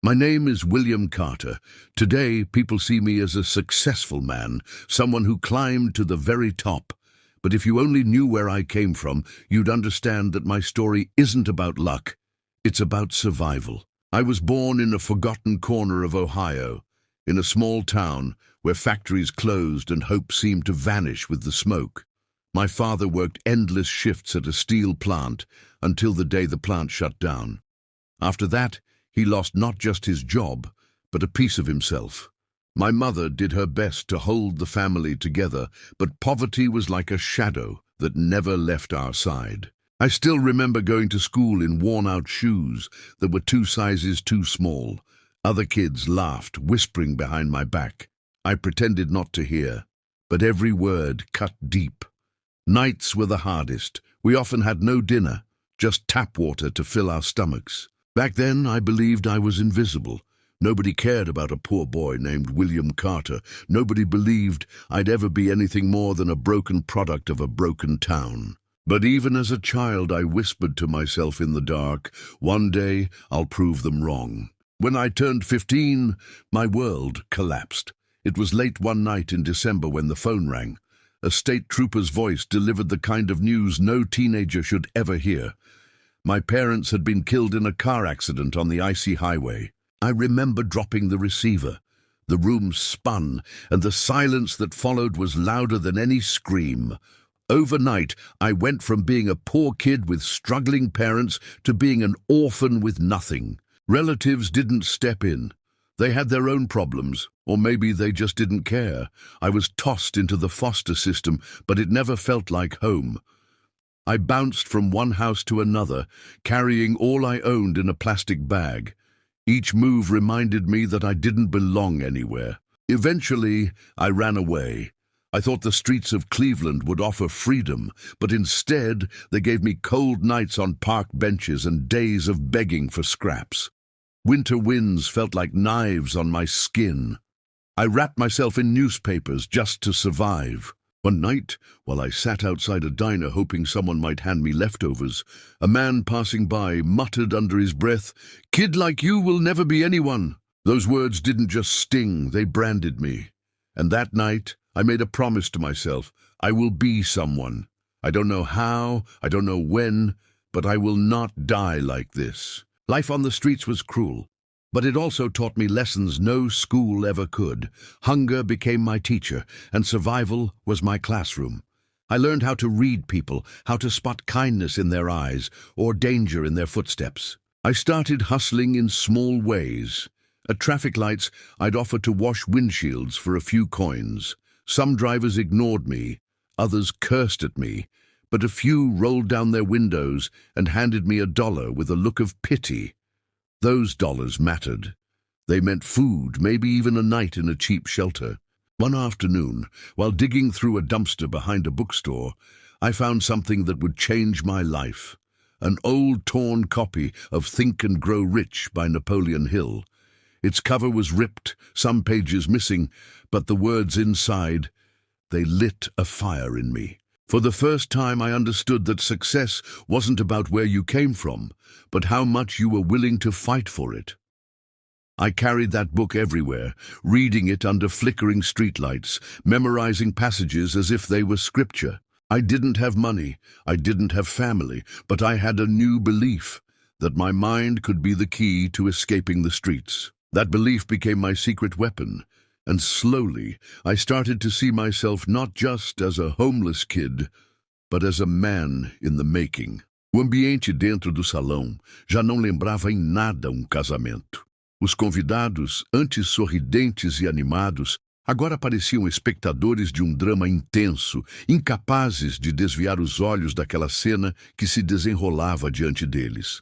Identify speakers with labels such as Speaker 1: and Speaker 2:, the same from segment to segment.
Speaker 1: My name is William Carter. Today, people see me as a successful man, someone who climbed to the very top. But if you only knew where I came from, you'd understand that my story isn't about luck. It's about survival. I was born in a forgotten corner of Ohio, in a small town where factories closed and hope seemed to vanish with the smoke. My father worked endless shifts at a steel plant until the day the plant shut down. After that, he lost not just his job, but a piece of himself. My mother did her best to hold the family together, but poverty was like a shadow that never left our side. I still remember going to school in worn-out shoes that were 2 sizes too small. Other kids laughed, whispering behind my back. I pretended not to hear, but every word cut deep. Nights were the hardest. We often had no dinner, just tap water to fill our stomachs. Back then, I believed I was invisible. Nobody cared about a poor boy named William Carter. Nobody believed I'd ever be anything more than a broken product of a broken town. But even as a child, I whispered to myself in the dark, one day I'll prove them wrong. When I turned 15, my world collapsed. It was late one night in December when the phone rang. A state trooper's voice delivered the kind of news no teenager should ever hear. My parents had been killed in a car accident on the icy highway. I remember dropping the receiver. The room spun, and the silence that followed was louder than any scream. Overnight, I went from being a poor kid with struggling parents to being an orphan with nothing. Relatives didn't step in. They had their own problems, or maybe they just didn't care. I was tossed into the foster system, but it never felt like home. I bounced from one house to another, carrying all I owned in a plastic bag. Each move reminded me that I didn't belong anywhere. Eventually, I ran away. I thought the streets of Cleveland would offer freedom, but instead they gave me cold nights on park benches and days of begging for scraps. Winter winds felt like knives on my skin. I wrapped myself in newspapers just to survive. One night, while I sat outside a diner hoping someone might hand me leftovers, a man passing by muttered under his breath, "Kid like you will never be anyone." Those words didn't just sting, they branded me. And that night, I made a promise to myself, I will be someone. I don't know how, I don't know when, but I will not die like this. Life on the streets was cruel, but it also taught me lessons no school ever could. Hunger became my teacher, and survival was my classroom. I learned how to read people, how to spot kindness in their eyes, or danger in their footsteps. I started hustling in small ways. At traffic lights, I'd offer to wash windshields for a few coins. Some drivers ignored me, others cursed at me, but a few rolled down their windows and handed me $1 with a look of pity. Those dollars mattered. They meant food, maybe even a night in a cheap shelter. One afternoon, while digging through a dumpster behind a bookstore, I found something that would change my life. An old torn copy of Think and Grow Rich by Napoleon Hill. Its cover was ripped, some pages missing, but the words inside, they lit a fire in me. For the first time, I understood that success wasn't about where you came from, but how much you were willing to fight for it. I carried that book everywhere, reading it under flickering streetlights, memorizing passages as if they were scripture. I didn't have money, I didn't have family, but I had a new belief that my mind could be the key to escaping the streets. That belief became my secret weapon. And slowly, I started to see myself not just as a homeless kid, but as a man in the making. O ambiente dentro do salão já não lembrava em nada casamento. Os convidados, antes sorridentes e animados, agora pareciam espectadores de drama intenso, incapazes de desviar os olhos daquela cena que se desenrolava diante deles.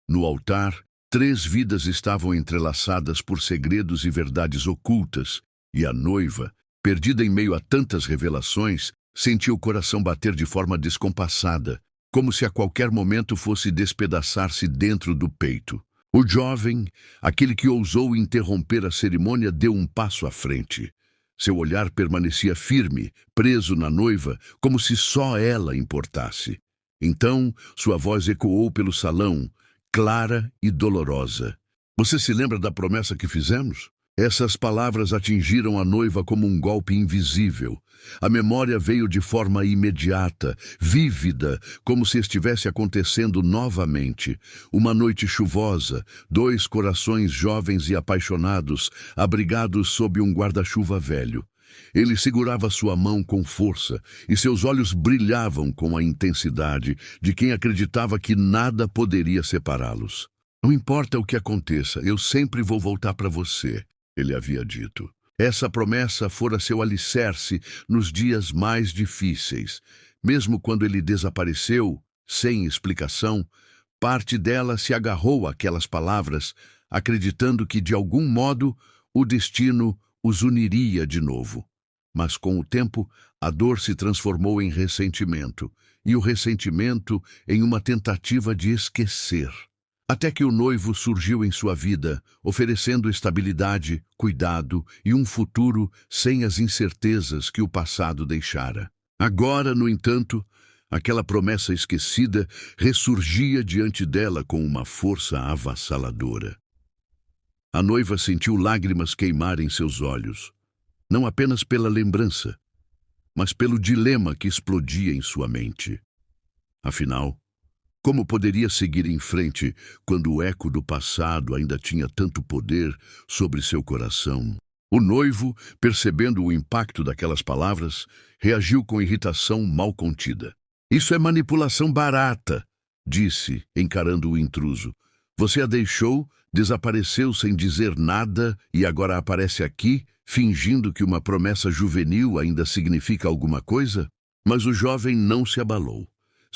Speaker 1: No altar, 3 vidas estavam entrelaçadas por segredos e verdades ocultas, e a noiva, perdida em meio a tantas revelações, sentia o coração bater de forma descompassada, como se a qualquer momento fosse despedaçar-se dentro do peito. O jovem, aquele que ousou interromper a cerimônia, deu passo à frente. Seu olhar permanecia firme, preso na noiva, como se só ela importasse. Então, sua voz ecoou pelo salão, clara e dolorosa. Você se lembra da promessa que fizemos? Essas palavras atingiram a noiva como um golpe invisível. A memória veio de forma imediata, vívida, como se estivesse acontecendo novamente. Uma noite chuvosa, dois corações jovens e apaixonados, abrigados sob um guarda-chuva velho. Ele segurava sua mão com força e seus olhos brilhavam com a intensidade de quem acreditava que nada poderia separá-los. Não importa o que aconteça, eu sempre vou voltar para você, ele havia dito. Essa promessa fora seu alicerce nos dias mais difíceis. Mesmo quando ele desapareceu, sem explicação, parte dela se agarrou àquelas palavras, acreditando que, de algum modo, o destino os uniria de novo. Mas, com o tempo, a dor se transformou em ressentimento, e o ressentimento em uma tentativa de esquecer. Até que o noivo surgiu em sua vida, oferecendo estabilidade, cuidado e um futuro sem as incertezas que o passado deixara. Agora, no entanto, aquela promessa esquecida ressurgia diante dela com uma força avassaladora. A noiva sentiu lágrimas queimar em seus olhos, não apenas pela lembrança, mas pelo dilema que explodia em sua mente. Afinal, como poderia seguir em frente quando o eco do passado ainda tinha tanto poder sobre seu coração? O noivo, percebendo o impacto daquelas palavras, reagiu com irritação mal contida. "Isso é manipulação barata", disse, encarando o intruso. "Você a deixou, desapareceu sem dizer nada e agora aparece aqui, fingindo que uma promessa juvenil ainda significa alguma coisa?" Mas o jovem não se abalou.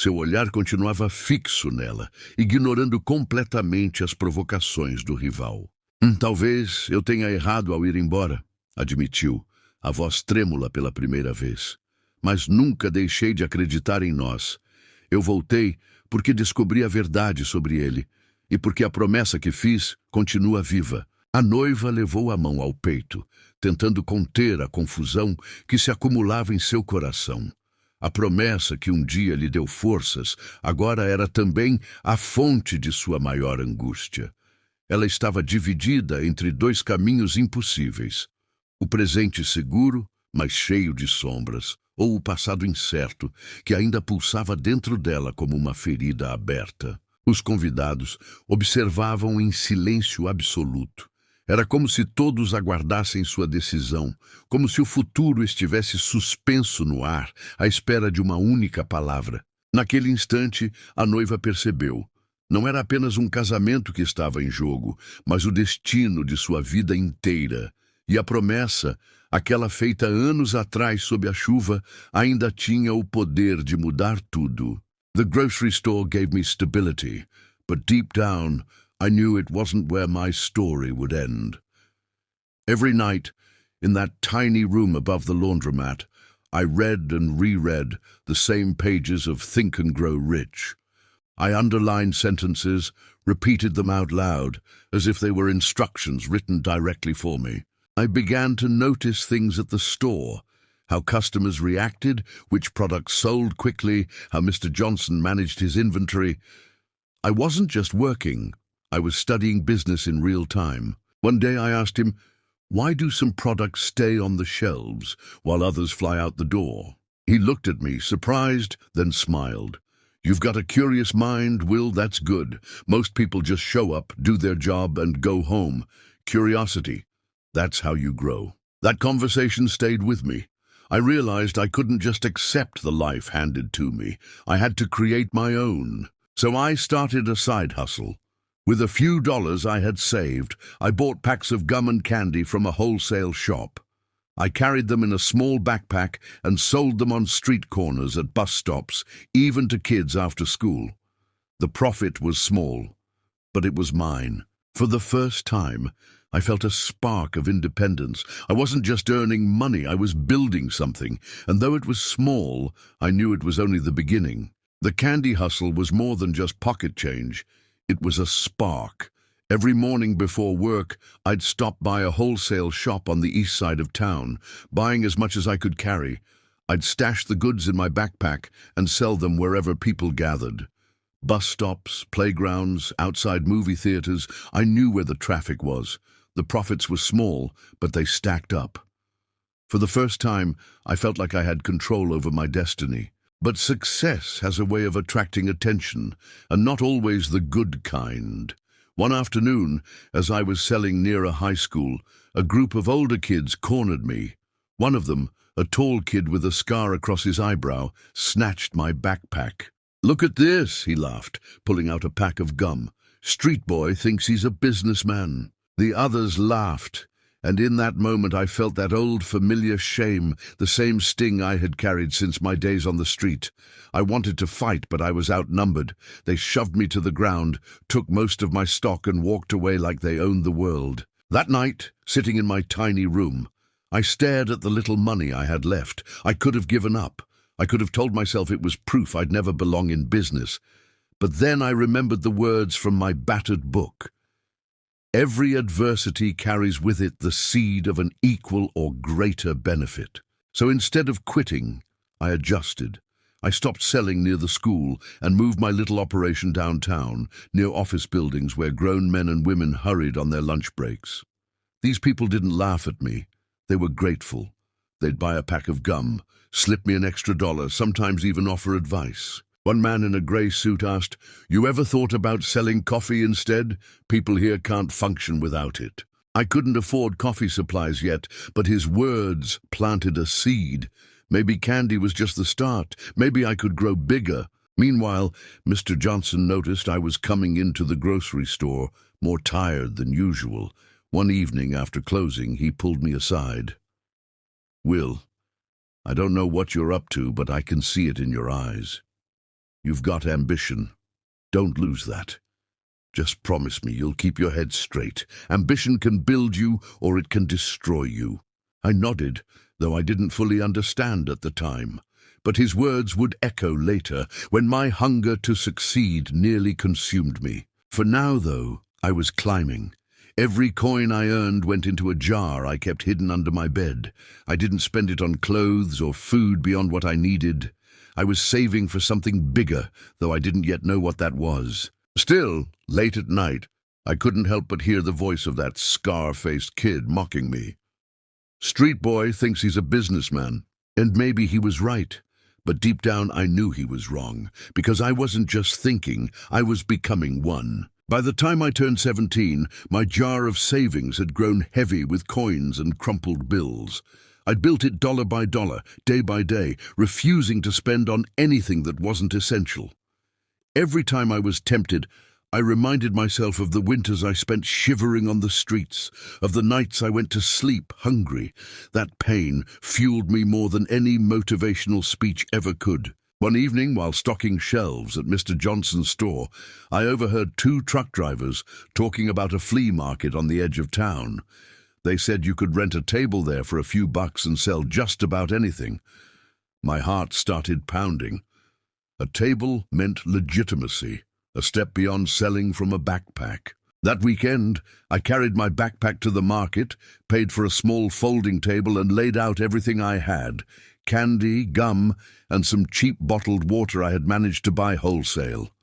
Speaker 1: Seu olhar continuava fixo nela, ignorando completamente as provocações do rival. Talvez eu tenha errado ao ir embora", admitiu, a voz trêmula pela primeira vez. "Mas nunca deixei de acreditar em nós. Eu voltei porque descobri a verdade sobre ele, e porque a promessa que fiz continua viva." A noiva levou a mão ao peito, tentando conter a confusão que se acumulava em seu coração. A promessa que um dia lhe deu forças, agora era também a fonte de sua maior angústia. Ela estava dividida entre dois caminhos impossíveis: o presente seguro, mas cheio de sombras, ou o passado incerto, que ainda pulsava dentro dela como uma ferida aberta. Os convidados observavam em silêncio absoluto. Era como se todos aguardassem sua decisão, como se o futuro estivesse suspenso no ar, à espera de uma única palavra. Naquele instante, a noiva percebeu. Não era apenas um casamento que estava em jogo, mas o destino de sua vida inteira. E a promessa, aquela feita anos atrás sob a chuva, ainda tinha o poder de mudar tudo. "The grocery store gave me stability, but deep down, I knew it wasn't where my story would end." Every night, in that tiny room above the laundromat, I read and reread the same pages of Think and Grow Rich. I underlined sentences, repeated them out loud, as if they were instructions written directly for me. I began to notice things at the store: how customers reacted, which products sold quickly, how Mr. Johnson managed his inventory. I wasn't just working. I was studying business in real time. One day I asked him, "Why do some products stay on the shelves while others fly out the door?" He looked at me, surprised, then smiled. "You've got a curious mind, Will, that's good. Most people just show up, do their job, and go home. Curiosity, that's how you grow." That conversation stayed with me. I realized I couldn't just accept the life handed to me. I had to create my own. So I started a side hustle. With a few dollars I had saved, I bought packs of gum and candy from a wholesale shop. I carried them in a small backpack and sold them on street corners, at bus stops, even to kids after school. The profit was small, but it was mine. For the first time, I felt a spark of independence. I wasn't just earning money, I was building something, and though it was small, I knew it was only the beginning. The candy hustle was more than just pocket change. It was a spark. Every morning before work, I'd stop by a wholesale shop on the east side of town, buying as much as I could carry. I'd stash the goods in my backpack and sell them wherever people gathered. Bus stops, playgrounds, outside movie theaters, I knew where the traffic was. The profits were small, but they stacked up. For the first time, I felt like I had control over my destiny. But success has a way of attracting attention, and not always the good kind. One afternoon, as I was selling near a high school, a group of older kids cornered me. One of them, a tall kid with a scar across his eyebrow, snatched my backpack. "Look at this," he laughed, pulling out a pack of gum. "Street boy thinks he's a businessman." The others laughed, and in that moment I felt that old familiar shame, the same sting I had carried since my days on the street. I wanted to fight, but I was outnumbered. They shoved me to the ground, took most of my stock, and walked away like they owned the world. That night, sitting in my tiny room, I stared at the little money I had left. I could have given up. I could have told myself it was proof I'd never belong in business. But then I remembered the words from my battered book. Every adversity carries with it the seed of an equal or greater benefit. So instead of quitting, I adjusted. I stopped selling near the school and moved my little operation downtown, near office buildings where grown men and women hurried on their lunch breaks. These people didn't laugh at me. They were grateful. They'd buy a pack of gum, slip me an extra $1, sometimes even offer advice. One man in a grey suit asked, "You ever thought about selling coffee instead? People here can't function without it." I couldn't afford coffee supplies yet, but his words planted a seed. Maybe candy was just the start. Maybe I could grow bigger. Meanwhile, Mr. Johnson noticed I was coming into the grocery store, more tired than usual. One evening after closing, he pulled me aside. "Will, I don't know what you're up to, but I can see it in your eyes. You've got ambition. Don't lose that. Just promise me you'll keep your head straight. Ambition can build you or it can destroy you." I nodded, though I didn't fully understand at the time. But his words would echo later, when my hunger to succeed nearly consumed me. For now, though, I was climbing. Every coin I earned went into a jar I kept hidden under my bed. I didn't spend it on clothes or food beyond what I needed. I was saving for something bigger, though I didn't yet know what that was. Still, late at night, I couldn't help but hear the voice of that scar-faced kid mocking me. "Street boy thinks he's a businessman." And maybe he was right. But deep down I knew he was wrong, because I wasn't just thinking, I was becoming one. By the time I turned 17, my jar of savings had grown heavy with coins and crumpled bills. I'd built it dollar by dollar, day by day, refusing to spend on anything that wasn't essential. Every time I was tempted, I reminded myself of the winters I spent shivering on the streets, of the nights I went to sleep hungry. That pain fueled me more than any motivational speech ever could. One evening, while stocking shelves at Mr. Johnson's store, I overheard two truck drivers talking about a flea market on the edge of town. They said you could rent a table there for a few bucks and sell just about anything. My heart started pounding. A table meant legitimacy, a step beyond selling from a backpack. That weekend, I carried my backpack to the market, paid for a small folding table, and laid out everything I had: candy, gum, and some cheap bottled water I had managed to buy wholesale.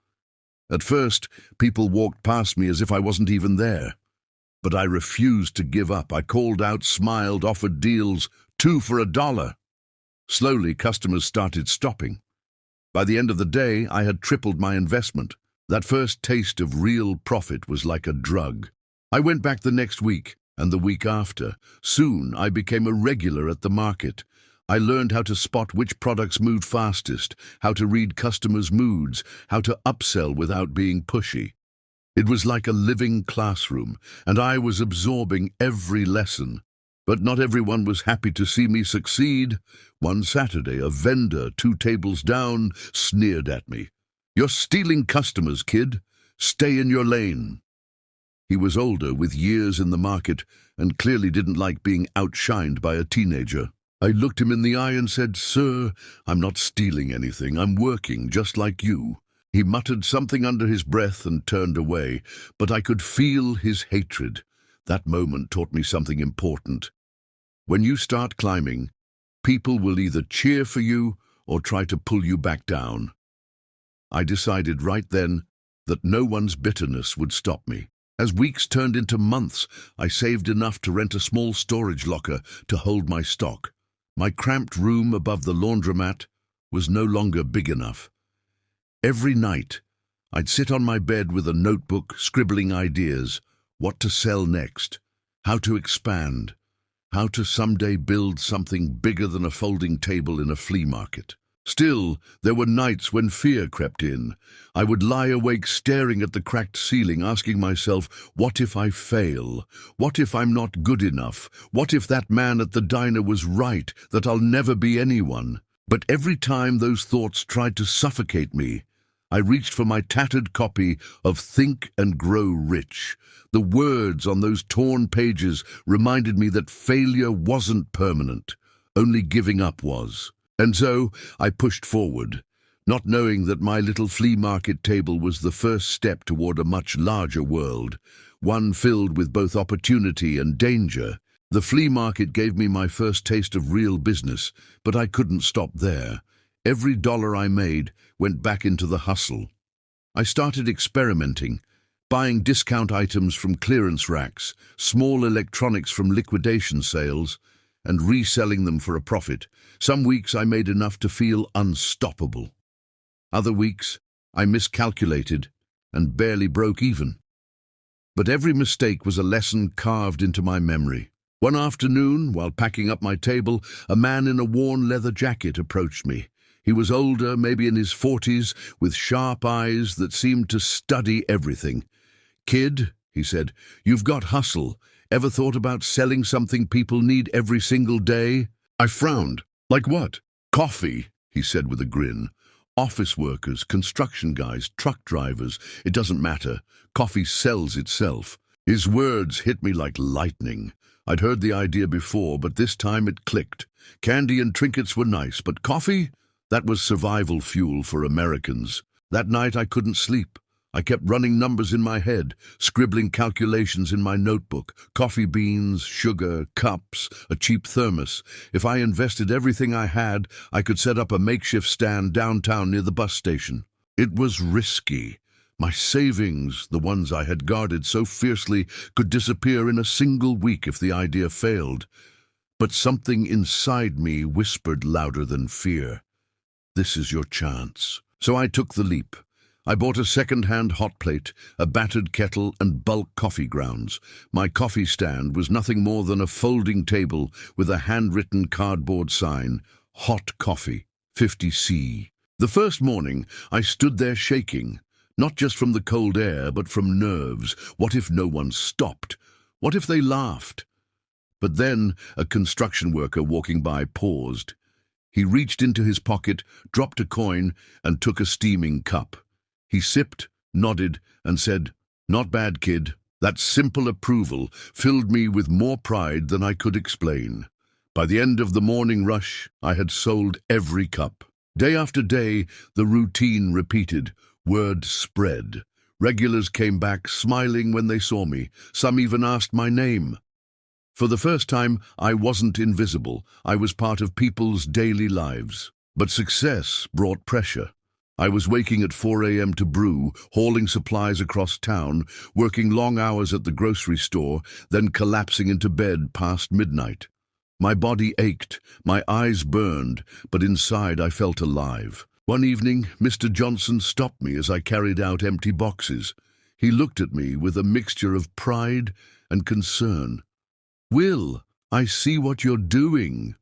Speaker 1: At first, people walked past me as if I wasn't even there. But I refused to give up. I called out, smiled, offered deals, 2 for $1. Slowly, customers started stopping. By the end of the day, I had tripled my investment. That first taste of real profit was like a drug. I went back the next week, and the week after. Soon, I became a regular at the market. I learned how to spot which products moved fastest, how to read customers' moods, how to upsell without being pushy. It was like a living classroom, and I was absorbing every lesson. But not everyone was happy to see me succeed. One Saturday, a vendor 2 tables down sneered at me. "You're stealing customers, kid. Stay in your lane." He was older, with years in the market, and clearly didn't like being outshined by a teenager. I looked him in the eye and said, "Sir, I'm not stealing anything. I'm working just like you." He muttered something under his breath and turned away, but I could feel his hatred. That moment taught me something important. When you start climbing, people will either cheer for you or try to pull you back down. I decided right then that no one's bitterness would stop me. As weeks turned into months, I saved enough to rent a small storage locker to hold my stock. My cramped room above the laundromat was no longer big enough. Every night, I'd sit on my bed with a notebook, scribbling ideas, what to sell next, how to expand, how to someday build something bigger than a folding table in a flea market. Still, there were nights when fear crept in. I would lie awake staring at the cracked ceiling, asking myself, what if I fail? What if I'm not good enough? What if that man at the diner was right, that I'll never be anyone? But every time those thoughts tried to suffocate me, I reached for my tattered copy of Think and Grow Rich. The words on those torn pages reminded me that failure wasn't permanent, only giving up was. And so I pushed forward, not knowing that my little flea market table was the first step toward a much larger world, one filled with both opportunity and danger. The flea market gave me my first taste of real business, but I couldn't stop there. Every dollar I made went back into the hustle. I started experimenting, buying discount items from clearance racks, small electronics from liquidation sales, and reselling them for a profit. Some weeks I made enough to feel unstoppable. Other weeks I miscalculated and barely broke even. But every mistake was a lesson carved into my memory. One afternoon, while packing up my table, a man in a worn leather jacket approached me. He was older, maybe in his 40s, with sharp eyes that seemed to study everything. "Kid," he said, "you've got hustle. Ever thought about selling something people need every single day?" I frowned. "Like what?" "Coffee," he said with a grin. "Office workers, construction guys, truck drivers, it doesn't matter. Coffee sells itself." His words hit me like lightning. I'd heard the idea before, but this time it clicked. Candy and trinkets were nice, but coffee? That was survival fuel for Americans. That night I couldn't sleep. I kept running numbers in my head, scribbling calculations in my notebook. Coffee beans, sugar, cups, a cheap thermos. If I invested everything I had, I could set up a makeshift stand downtown near the bus station. It was risky. My savings, the ones I had guarded so fiercely, could disappear in a single week if the idea failed. But something inside me whispered louder than fear. "This is your chance." So I took the leap. I bought a second-hand hot plate, a battered kettle, and bulk coffee grounds. My coffee stand was nothing more than a folding table with a handwritten cardboard sign, "Hot Coffee, 50C." The first morning, I stood there shaking, not just from the cold air, but from nerves. What if no one stopped? What if they laughed? But then a construction worker walking by paused. He reached into his pocket, dropped a coin, and took a steaming cup. He sipped, nodded, and said, "Not bad, kid." That simple approval filled me with more pride than I could explain. By the end of the morning rush, I had sold every cup. Day after day, the routine repeated. Word spread. Regulars came back, smiling when they saw me. Some even asked my name. For the first time, I wasn't invisible. I was part of people's daily lives. But success brought pressure. I was waking at 4 a.m. to brew, hauling supplies across town, working long hours at the grocery store, then collapsing into bed past midnight. My body ached, my eyes burned, but inside I felt alive. One evening, Mr. Johnson stopped me as I carried out empty boxes. He looked at me with a mixture of pride and concern. "Will, I see what you're doing.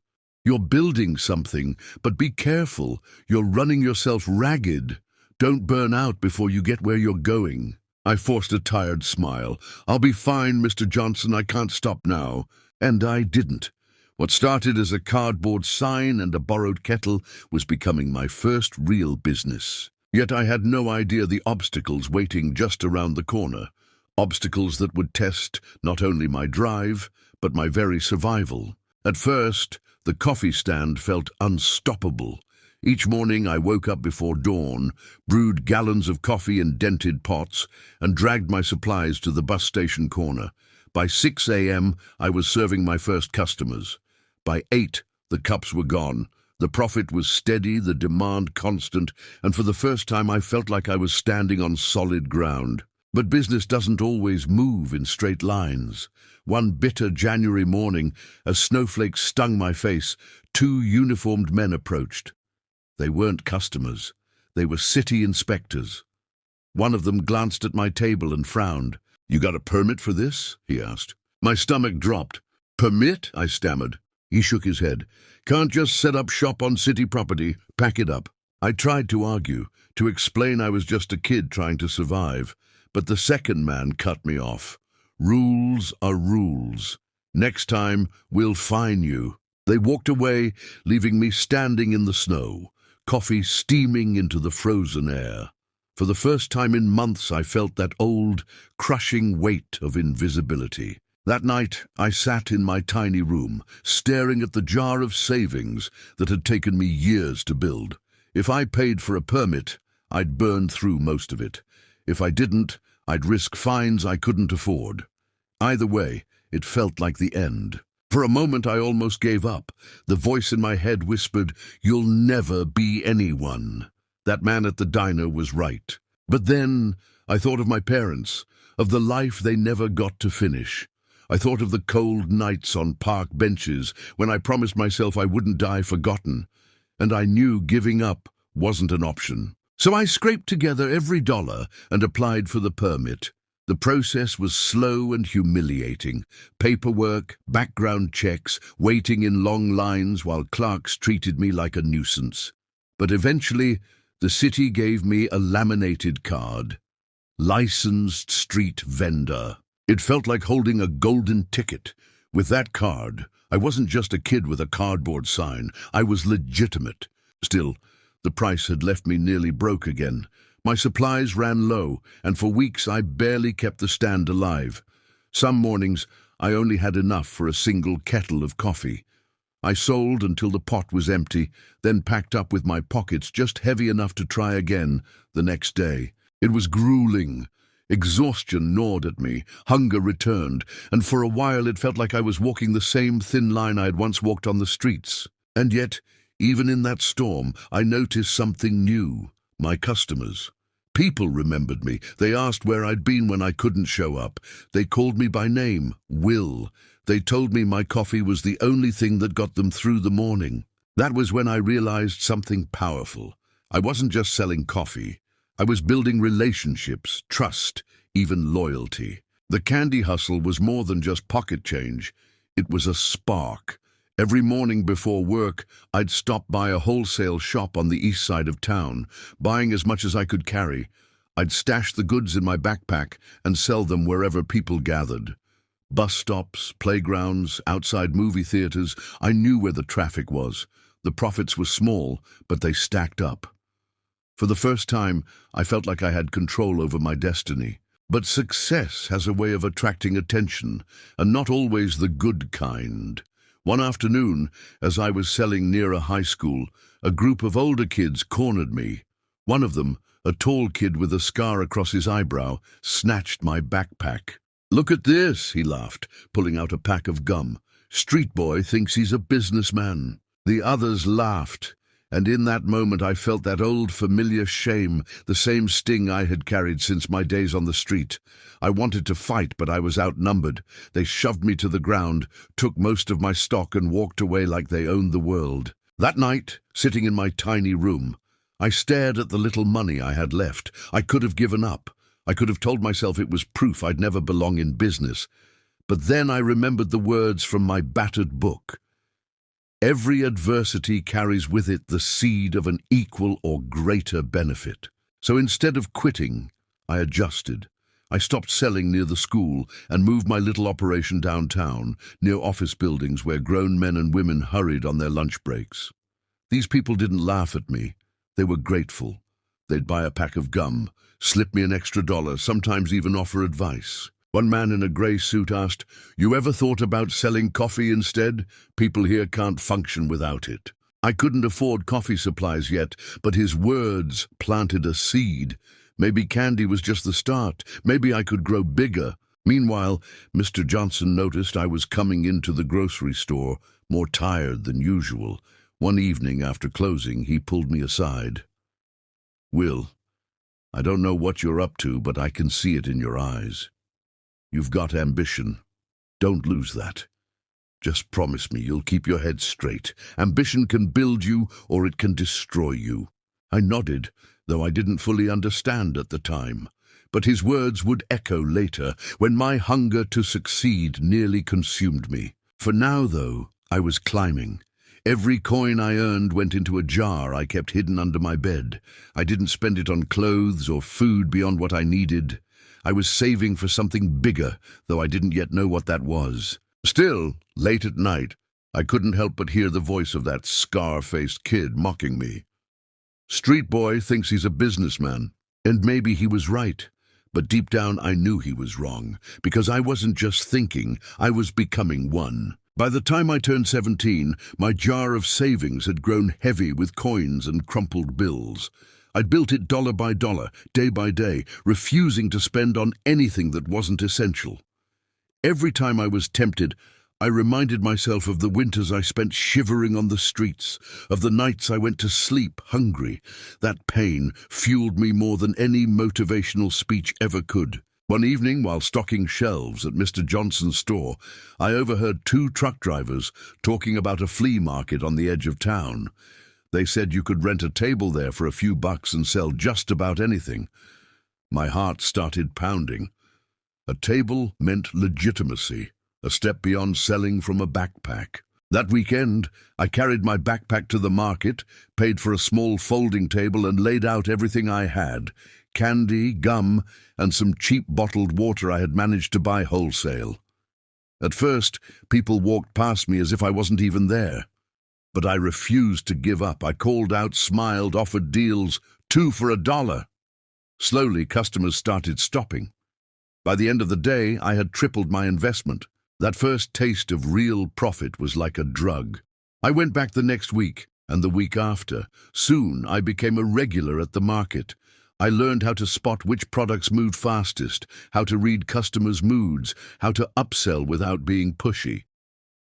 Speaker 1: You're building something, but be careful. You're running yourself ragged. Don't burn out before you get where you're going." I forced a tired smile. "I'll be fine, Mr. Johnson. I can't stop now." And I didn't. What started as a cardboard sign and a borrowed kettle was becoming my first real business. Yet I had no idea the obstacles waiting just around the corner. Obstacles that would test not only my drive, but my very survival. At first, the coffee stand felt unstoppable. Each morning I woke up before dawn, brewed gallons of coffee in dented pots, and dragged my supplies to the bus station corner. By 6 a.m. I was serving my first customers. By 8, the cups were gone, The profit was steady, the demand constant, and for the first time I felt like I was standing on solid ground. But business doesn't always move in straight lines. One bitter January morning, as snowflakes stung my face, two uniformed men approached. They weren't customers. They were city inspectors. One of them glanced at my table and frowned. "You got a permit for this?" he asked. My stomach dropped. "Permit?" I stammered. He shook his head. "Can't just set up shop on city property. Pack it up." I tried to argue, to explain I was just a kid trying to survive, but the second man cut me off. "Rules are rules. Next time, we'll fine you." They walked away, leaving me standing in the snow, coffee steaming into the frozen air. For the first time in months, I felt that old, crushing weight of invisibility. That night, I sat in my tiny room, staring at the jar of savings that had taken me years to build. If I paid for a permit, I'd burn through most of it. If I didn't, I'd risk fines I couldn't afford. Either way, it felt like the end. For a moment, I almost gave up. The voice in my head whispered, "You'll never be anyone." That man at the diner was right. But then I thought of my parents, of the life they never got to finish. I thought of the cold nights on park benches when I promised myself I wouldn't die forgotten, and I knew giving up wasn't an option. So I scraped together every dollar and applied for the permit. The process was slow and humiliating. Paperwork, background checks, waiting in long lines while clerks treated me like a nuisance. But eventually, the city gave me a laminated card. Licensed street vendor. It felt like holding a golden ticket. With that card, I wasn't just a kid with a cardboard sign. I was legitimate. Still, the price had left me nearly broke again. My supplies ran low, and for weeks I barely kept the stand alive. Some mornings, I only had enough for a single kettle of coffee. I sold until the pot was empty, then packed up with my pockets just heavy enough to try again the next day. It was grueling. Exhaustion gnawed at me, hunger returned, and for a while it felt like I was walking the same thin line I had once walked on the streets. And yet, even in that storm, I noticed something new. My customers. People remembered me. They asked where I'd been when I couldn't show up. They called me by name, Will. They told me my coffee was the only thing that got them through the morning. That was when I realized something powerful. I wasn't just selling coffee. I was building relationships, trust, even loyalty. The candy hustle was more than just pocket change. It was a spark. Every morning before work, I'd stop by a wholesale shop on the east side of town, buying as much as I could carry. I'd stash the goods in my backpack and sell them wherever people gathered. Bus stops, playgrounds, outside movie theaters, I knew where the traffic was. The profits were small, but they stacked up. For the first time, I felt like I had control over my destiny. But success has a way of attracting attention, and not always the good kind. One afternoon, as I was selling near a high school, a group of older kids cornered me. One of them, a tall kid with a scar across his eyebrow, snatched my backpack. "Look at this," he laughed, pulling out a pack of gum. "Street boy thinks he's a businessman." The others laughed, and in that moment I felt that old familiar shame, the same sting I had carried since my days on the street. I wanted to fight, but I was outnumbered. They shoved me to the ground, took most of my stock, and walked away like they owned the world. That night, sitting in my tiny room, I stared at the little money I had left. I could have given up. I could have told myself it was proof I'd never belong in business. But then I remembered the words from my battered book. Every adversity carries with it the seed of an equal or greater benefit. So instead of quitting, I adjusted. I stopped selling near the school and moved my little operation downtown, near office buildings where grown men and women hurried on their lunch breaks. These people didn't laugh at me. They were grateful. They'd buy a pack of gum, slip me an extra $1, sometimes even offer advice. One man in a grey suit asked, "You ever thought about selling coffee instead? People here can't function without it." I couldn't afford coffee supplies yet, but his words planted a seed. Maybe candy was just the start. Maybe I could grow bigger. Meanwhile, Mr. Johnson noticed I was coming into the grocery store, more tired than usual. One evening after closing, he pulled me aside. "Will, I don't know what you're up to, but I can see it in your eyes. You've got ambition. Don't lose that. Just promise me you'll keep your head straight. Ambition can build you or it can destroy you." I nodded, though I didn't fully understand at the time. But his words would echo later, when my hunger to succeed nearly consumed me. For now, though, I was climbing. Every coin I earned went into a jar I kept hidden under my bed. I didn't spend it on clothes or food beyond what I needed. I was saving for something bigger, though I didn't yet know what that was. Still, late at night, I couldn't help but hear the voice of that scar-faced kid mocking me. "Street boy thinks he's a businessman." And maybe he was right. But deep down I knew he was wrong, because I wasn't just thinking, I was becoming one. By the time I turned 17, my jar of savings had grown heavy with coins and crumpled bills. I'd built it dollar by dollar, day by day, refusing to spend on anything that wasn't essential. Every time I was tempted, I reminded myself of the winters I spent shivering on the streets, of the nights I went to sleep hungry. That pain fueled me more than any motivational speech ever could. One evening, while stocking shelves at Mr. Johnson's store, I overheard two truck drivers talking about a flea market on the edge of town. They said you could rent a table there for a few bucks and sell just about anything. My heart started pounding. A table meant legitimacy, a step beyond selling from a backpack. That weekend, I carried my backpack to the market, paid for a small folding table and laid out everything I had: candy, gum, and some cheap bottled water I had managed to buy wholesale. At first, people walked past me as if I wasn't even there. But I refused to give up. I called out, smiled, offered deals, 2 for $1. Slowly, customers started stopping. By the end of the day, I had tripled my investment. That first taste of real profit was like a drug. I went back the next week, and the week after. Soon, I became a regular at the market. I learned how to spot which products moved fastest, how to read customers' moods, how to upsell without being pushy.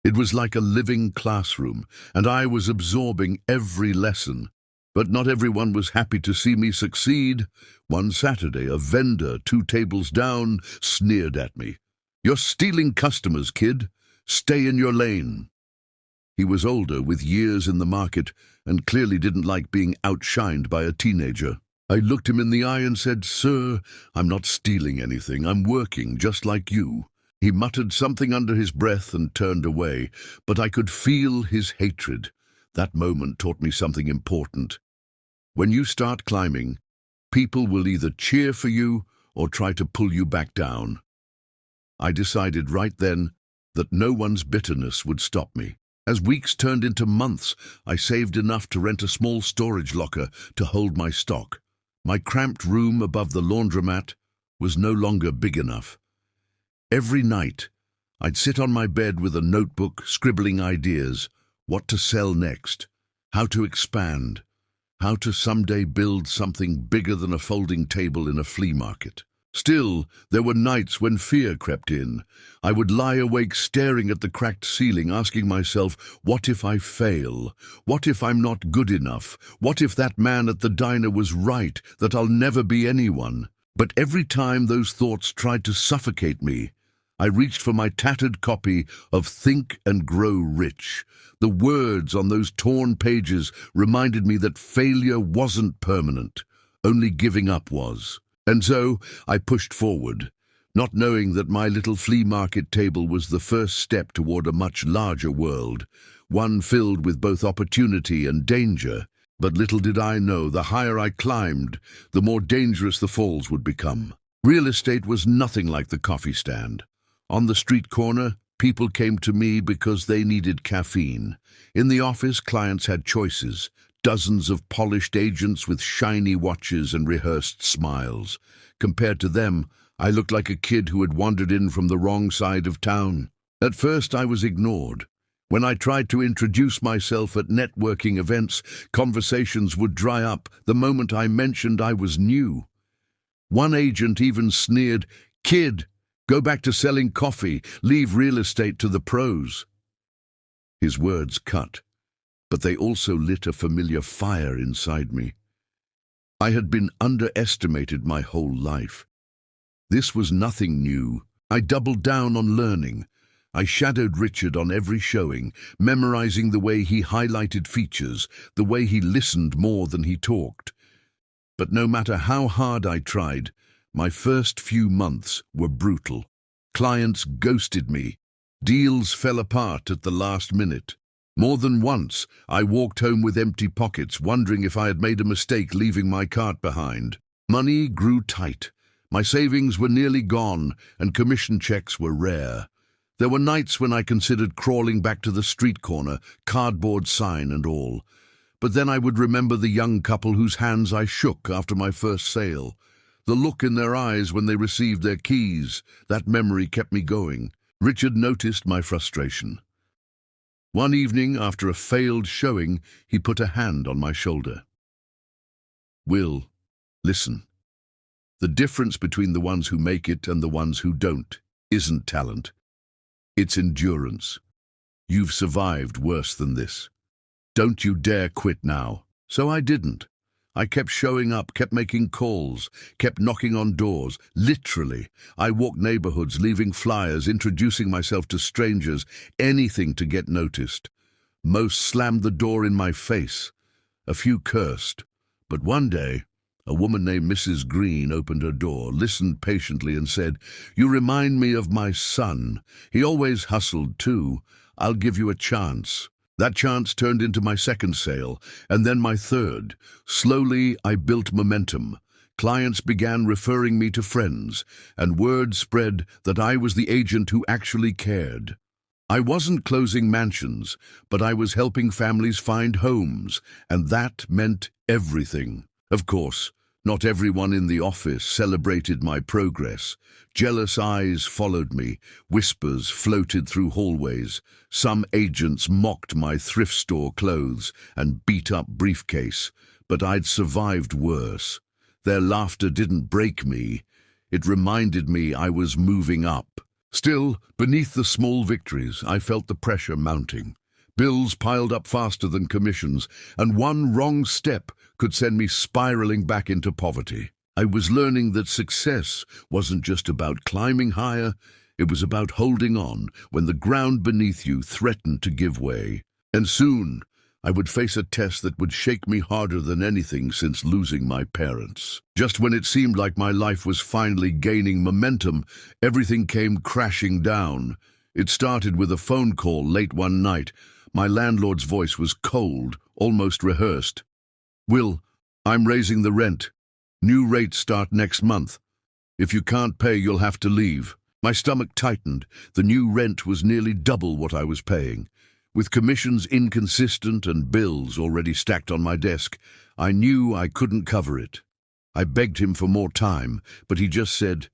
Speaker 1: It was like a living classroom, and I was absorbing every lesson. But not everyone was happy to see me succeed. One Saturday, a vendor 2 tables down sneered at me. "You're stealing customers, kid. Stay in your lane." He was older, with years in the market, and clearly didn't like being outshined by a teenager. I looked him in the eye and said, "Sir, I'm not stealing anything. I'm working just like you." He muttered something under his breath and turned away, but I could feel his hatred. That moment taught me something important. When you start climbing, people will either cheer for you or try to pull you back down. I decided right then that no one's bitterness would stop me. As weeks turned into months, I saved enough to rent a small storage locker to hold my stock. My cramped room above the laundromat was no longer big enough. Every night, I'd sit on my bed with a notebook, scribbling ideas: what to sell next, how to expand, how to someday build something bigger than a folding table in a flea market. Still, there were nights when fear crept in. I would lie awake staring at the cracked ceiling, asking myself, what if I fail? What if I'm not good enough? What if that man at the diner was right, that I'll never be anyone? But every time those thoughts tried to suffocate me, I reached for my tattered copy of Think and Grow Rich. The words on those torn pages reminded me that failure wasn't permanent, only giving up was. And so I pushed forward, not knowing that my little flea market table was the first step toward a much larger world, one filled with both opportunity and danger. But little did I know, the higher I climbed, the more dangerous the falls would become. Real estate was nothing like the coffee stand. On the street corner, people came to me because they needed caffeine. In the office, clients had choices: dozens of polished agents with shiny watches and rehearsed smiles. Compared to them, I looked like a kid who had wandered in from the wrong side of town. At first, I was ignored. When I tried to introduce myself at networking events, conversations would dry up the moment I mentioned I was new. One agent even sneered, "Kid, go back to selling coffee. Leave real estate to the pros." His words cut. but they also lit a familiar fire inside me. I had been underestimated my whole life. This was nothing new. I doubled down on learning. I shadowed Richard on every showing, memorizing the way he highlighted features, the way he listened more than he talked. But no matter how hard I tried, my first few months were brutal. Clients ghosted me. Deals fell apart at the last minute. More than once, I walked home with empty pockets, wondering if I had made a mistake leaving my cart behind. Money grew tight. My savings were nearly gone, and commission checks were rare. There were nights when I considered crawling back to the street corner, cardboard sign and all. But then I would remember the young couple whose hands I shook after my first sale. The look in their eyes when they received their keys, that memory kept me going. Richard noticed my frustration. One evening, after a failed showing, he put a hand on my shoulder. "Will, listen. The difference between the ones who make it and the ones who don't isn't talent. It's endurance. You've survived worse than this. Don't you dare quit now." So I didn't. I kept showing up, kept making calls, kept knocking on doors. Literally, I walked neighborhoods, leaving flyers, introducing myself to strangers, anything to get noticed. Most slammed the door in my face. A few cursed. But one day, a woman named Mrs. Green opened her door, listened patiently and said, "You remind me of my son. He always hustled too. I'll give you a chance." That chance turned into my second sale, and then my third. Slowly, I built momentum. Clients began referring me to friends, and word spread that I was the agent who actually cared. I wasn't closing mansions, but I was helping families find homes, and that meant everything. Of course, not everyone in the office celebrated my progress. Jealous eyes followed me, whispers floated through hallways. Some agents mocked my thrift store clothes and beat-up briefcase, but I'd survived worse. Their laughter didn't break me. It reminded me I was moving up. Still, beneath the small victories, I felt the pressure mounting. Bills piled up faster than commissions, and one wrong step could send me spiraling back into poverty. I was learning that success wasn't just about climbing higher, it was about holding on when the ground beneath you threatened to give way. And soon, I would face a test that would shake me harder than anything since losing my parents. Just when it seemed like my life was finally gaining momentum, everything came crashing down. It started with a phone call late one night. My landlord's voice was cold, almost rehearsed. "Will, I'm raising the rent. New rates start next month. If you can't pay, you'll have to leave." My stomach tightened. The new rent was nearly double what I was paying. With commissions inconsistent and bills already stacked on my desk, I knew I couldn't cover it. I begged him for more time, but he just said,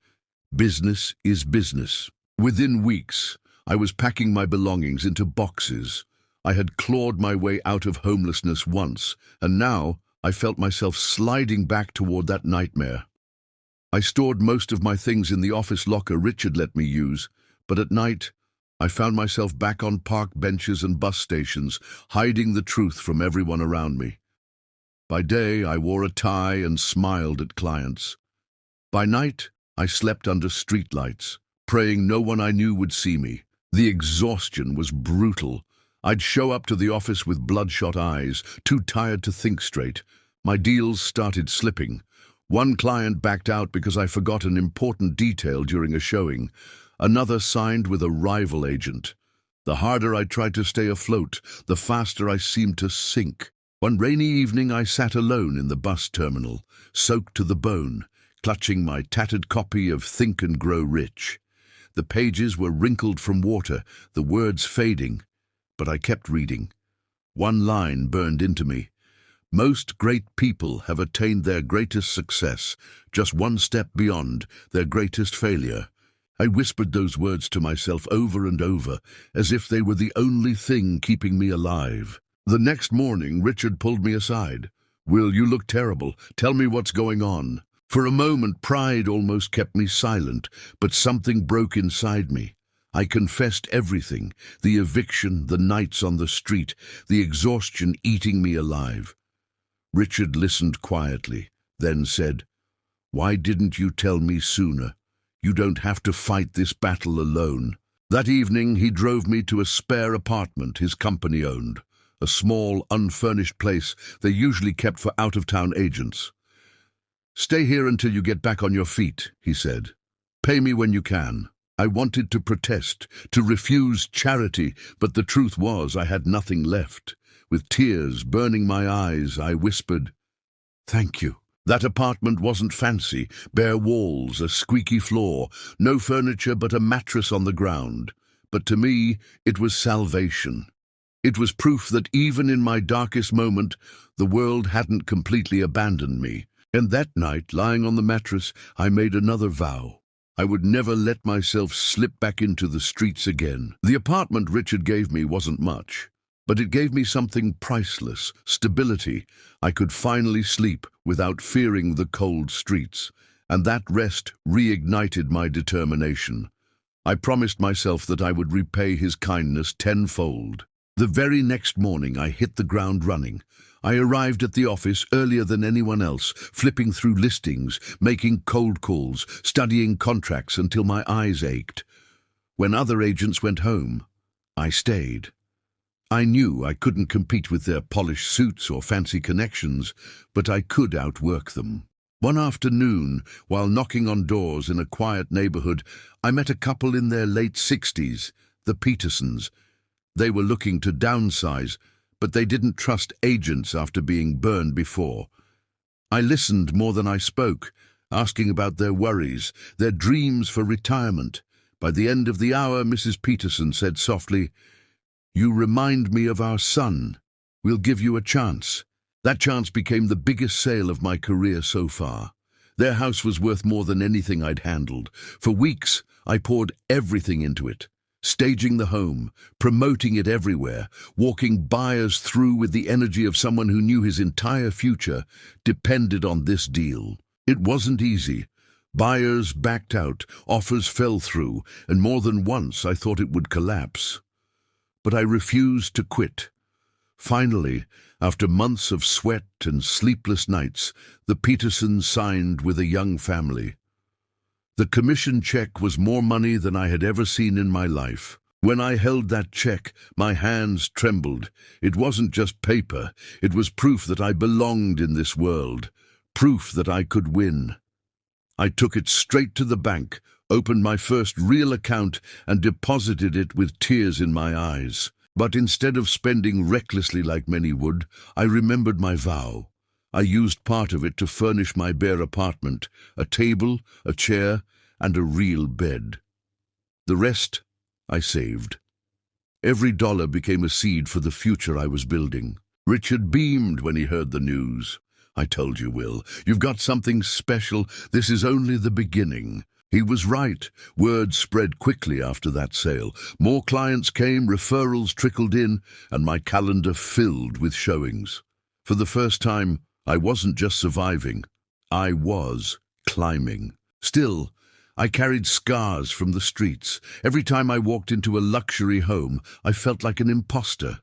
Speaker 1: "Business is business." Within weeks, I was packing my belongings into boxes. I had clawed my way out of homelessness once, and now I felt myself sliding back toward that nightmare. I stored most of my things in the office locker Richard let me use, but at night, I found myself back on park benches and bus stations, hiding the truth from everyone around me. By day, I wore a tie and smiled at clients. By night, I slept under streetlights, praying no one I knew would see me. The exhaustion was brutal. I'd show up to the office with bloodshot eyes, too tired to think straight. My deals started slipping. One client backed out because I forgot an important detail during a showing. Another signed with a rival agent. The harder I tried to stay afloat, the faster I seemed to sink. One rainy evening I sat alone in the bus terminal, soaked to the bone, clutching my tattered copy of Think and Grow Rich. The pages were wrinkled from water, the words fading, but I kept reading. One line burned into me. Most great people have attained their greatest success, just one step beyond their greatest failure. I whispered those words to myself over and over, as if they were the only thing keeping me alive. The next morning, Richard pulled me aside. "Will, you look terrible. Tell me what's going on." For a moment, pride almost kept me silent, but something broke inside me. I confessed everything, the eviction, the nights on the street, the exhaustion eating me alive. Richard listened quietly, then said, "Why didn't you tell me sooner? You don't have to fight this battle alone." That evening he drove me to a spare apartment his company owned, a small, unfurnished place they usually kept for out-of-town agents. "Stay here until you get back on your feet," he said. "Pay me when you can." I wanted to protest, to refuse charity, but the truth was I had nothing left. With tears burning my eyes, I whispered, "Thank you." That apartment wasn't fancy, bare walls, a squeaky floor, no furniture but a mattress on the ground. But to me, it was salvation. It was proof that even in my darkest moment, the world hadn't completely abandoned me. And that night, lying on the mattress, I made another vow. I would never let myself slip back into the streets again. The apartment Richard gave me wasn't much, but it gave me something priceless, stability. I could finally sleep without fearing the cold streets, and that rest reignited my determination. I promised myself that I would repay his kindness tenfold. The very next morning I hit the ground running. I arrived at the office earlier than anyone else, flipping through listings, making cold calls, studying contracts until my eyes ached. When other agents went home, I stayed. I knew I couldn't compete with their polished suits or fancy connections, but I could outwork them. One afternoon, while knocking on doors in a quiet neighborhood, I met a couple in their late 60s, the Petersons. They were looking to downsize, but they didn't trust agents after being burned before. I listened more than I spoke, asking about their worries, their dreams for retirement. By the end of the hour, Mrs. Peterson said softly, "You remind me of our son. We'll give you a chance." That chance became the biggest sale of my career so far. Their house was worth more than anything I'd handled. For weeks, I poured everything into it. Staging the home, promoting it everywhere, walking buyers through with the energy of someone who knew his entire future depended on this deal. It wasn't easy. Buyers backed out, offers fell through, and more than once I thought it would collapse. But I refused to quit. Finally, after months of sweat and sleepless nights, the Petersons signed with a young family. The commission check was more money than I had ever seen in my life. When I held that check, my hands trembled. It wasn't just paper. It was proof that I belonged in this world, proof that I could win. I took it straight to the bank, opened my first real account, and deposited it with tears in my eyes. But instead of spending recklessly like many would, I remembered my vow. I used part of it to furnish my bare apartment, a table, a chair, and a real bed. The rest I saved. Every dollar became a seed for the future I was building. Richard beamed when he heard the news. "I told you, Will, you've got something special. This is only the beginning." He was right. Word spread quickly after that sale. More clients came, referrals trickled in, and my calendar filled with showings. For the first time, I wasn't just surviving. I was climbing. Still, I carried scars from the streets. Every time I walked into a luxury home, I felt like an imposter.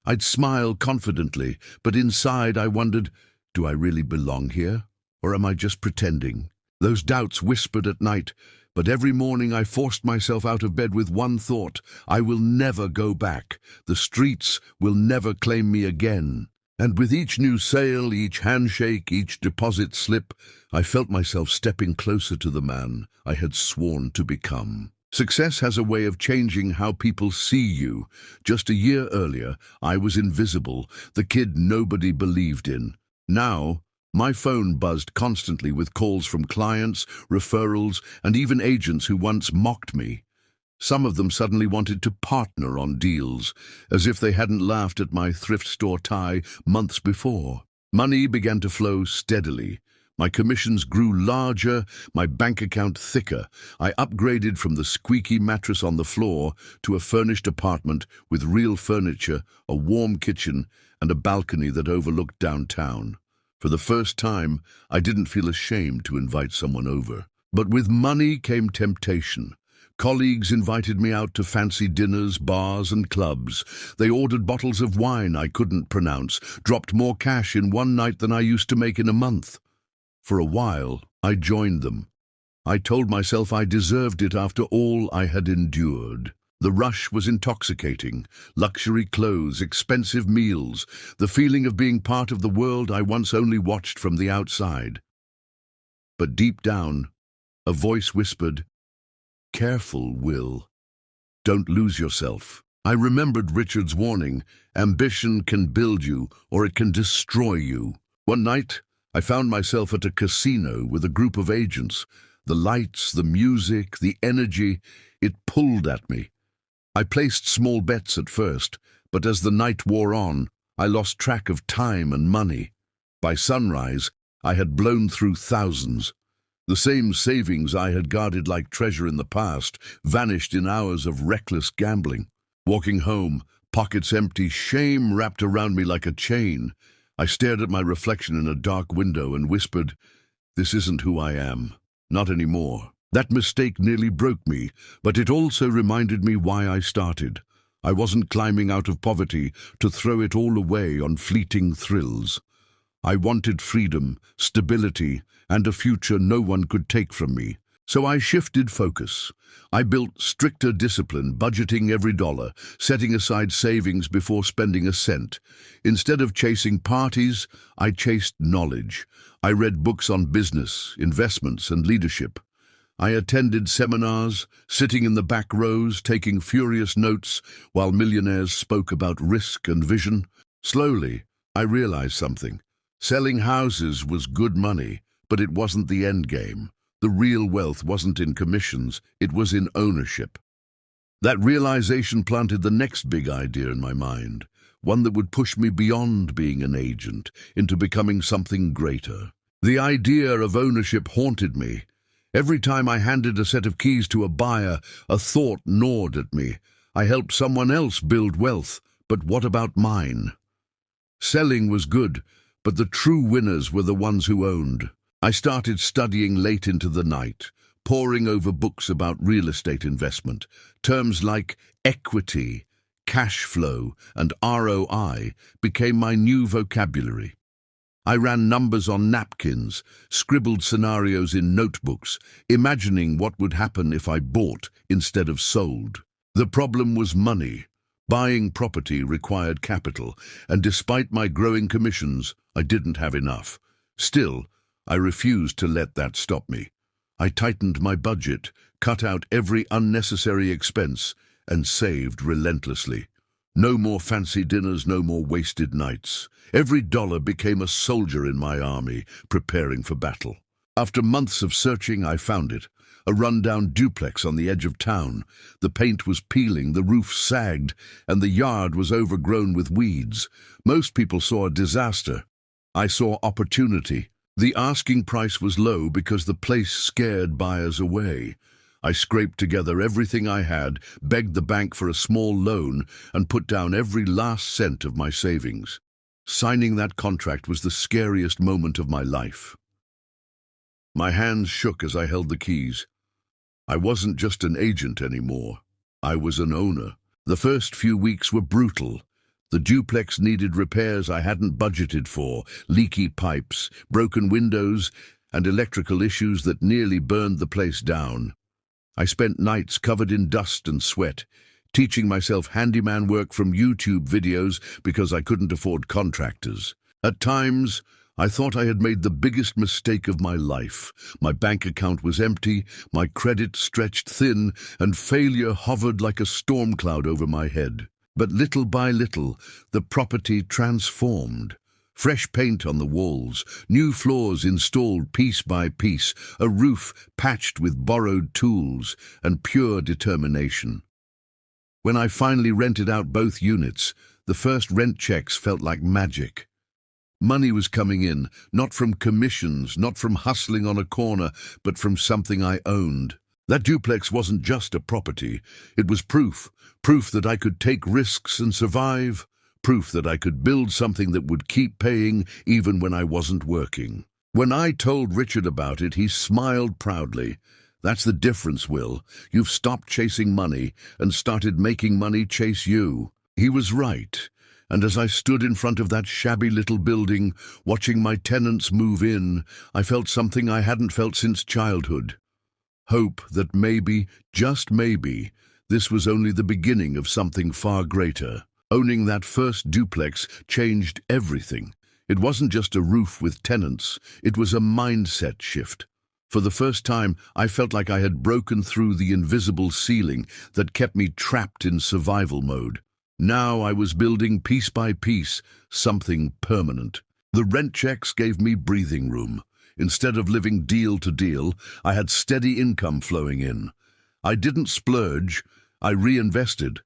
Speaker 1: I'd smile confidently, but inside I wondered, do I really belong here, or am I just pretending? Those doubts whispered at night, but every morning I forced myself out of bed with one thought: I will never go back. The streets will never claim me again. And with each new sale, each handshake, each deposit slip, I felt myself stepping closer to the man I had sworn to become. Success has a way of changing how people see you. Just a year earlier, I was invisible, the kid nobody believed in. Now, my phone buzzed constantly with calls from clients, referrals, and even agents who once mocked me. Some of them suddenly wanted to partner on deals, as if they hadn't laughed at my thrift store tie months before. Money began to flow steadily. My commissions grew larger, my bank account thicker. I upgraded from the squeaky mattress on the floor to a furnished apartment with real furniture, a warm kitchen, and a balcony that overlooked downtown. For the first time, I didn't feel ashamed to invite someone over. But with money came temptation. Colleagues invited me out to fancy dinners, bars and clubs. They ordered bottles of wine I couldn't pronounce, dropped more cash in one night than I used to make in a month. For a while, I joined them. I told myself I deserved it after all I had endured. The rush was intoxicating. Luxury clothes, expensive meals, the feeling of being part of the world I once only watched from the outside. But deep down, a voice whispered, "Careful, Will. Don't lose yourself." I remembered Richard's warning, ambition can build you or it can destroy you. One night, I found myself at a casino with a group of agents. The lights, the music, the energy, it pulled at me. I placed small bets at first, but as the night wore on, I lost track of time and money. By sunrise, I had blown through thousands. The same savings I had guarded like treasure in the past vanished in hours of reckless gambling. Walking home, pockets empty, shame wrapped around me like a chain. I stared at my reflection in a dark window and whispered, "This isn't who I am. Not anymore." That mistake nearly broke me, but it also reminded me why I started. I wasn't climbing out of poverty to throw it all away on fleeting thrills. I wanted freedom, stability, and a future no one could take from me. So I shifted focus. I built stricter discipline, budgeting every dollar, setting aside savings before spending a cent. Instead of chasing parties, I chased knowledge. I read books on business, investments, and leadership. I attended seminars, sitting in the back rows, taking furious notes while millionaires spoke about risk and vision. Slowly, I realized something. Selling houses was good money, but it wasn't the end game. The real wealth wasn't in commissions, it was in ownership. That realization planted the next big idea in my mind, one that would push me beyond being an agent, into becoming something greater. The idea of ownership haunted me. Every time I handed a set of keys to a buyer, a thought gnawed at me. I helped someone else build wealth, but what about mine? Selling was good, but the true winners were the ones who owned. I started studying late into the night, poring over books about real estate investment. Terms like equity, cash flow, and ROI became my new vocabulary. I ran numbers on napkins, scribbled scenarios in notebooks, imagining what would happen if I bought instead of sold. The problem was money. Buying property required capital, and despite my growing commissions, I didn't have enough. Still, I refused to let that stop me. I tightened my budget, cut out every unnecessary expense, and saved relentlessly. No more fancy dinners, no more wasted nights. Every dollar became a soldier in my army, preparing for battle. After months of searching, I found it. A rundown duplex on the edge of town. The paint was peeling, the roof sagged, and the yard was overgrown with weeds. Most people saw a disaster. I saw opportunity. The asking price was low because the place scared buyers away. I scraped together everything I had, begged the bank for a small loan, and put down every last cent of my savings. Signing that contract was the scariest moment of my life. My hands shook as I held the keys. I wasn't just an agent anymore. I was an owner. The first few weeks were brutal. The duplex needed repairs I hadn't budgeted for, leaky pipes, broken windows, and electrical issues that nearly burned the place down. I spent nights covered in dust and sweat, teaching myself handyman work from YouTube videos because I couldn't afford contractors. At times, I thought I had made the biggest mistake of my life. My bank account was empty, my credit stretched thin, and failure hovered like a storm cloud over my head. But little by little, the property transformed. Fresh paint on the walls, new floors installed piece by piece, a roof patched with borrowed tools, and pure determination. When I finally rented out both units, the first rent checks felt like magic. Money was coming in, not from commissions, not from hustling on a corner, but from something I owned. That duplex wasn't just a property. It was proof that I could take risks and survive, proof that I could build something that would keep paying even when I wasn't working. When I told Richard about it, he smiled proudly. That's the difference, Will. You've stopped chasing money and started making money chase you. He was right. And as I stood in front of that shabby little building, watching my tenants move in, I felt something I hadn't felt since childhood. Hope that maybe, just maybe, this was only the beginning of something far greater. Owning that first duplex changed everything. It wasn't just a roof with tenants, it was a mindset shift. For the first time, I felt like I had broken through the invisible ceiling that kept me trapped in survival mode. Now I was building piece by piece something permanent. The rent checks gave me breathing room. Instead of living deal to deal, I had steady income flowing in. I didn't splurge, I reinvested.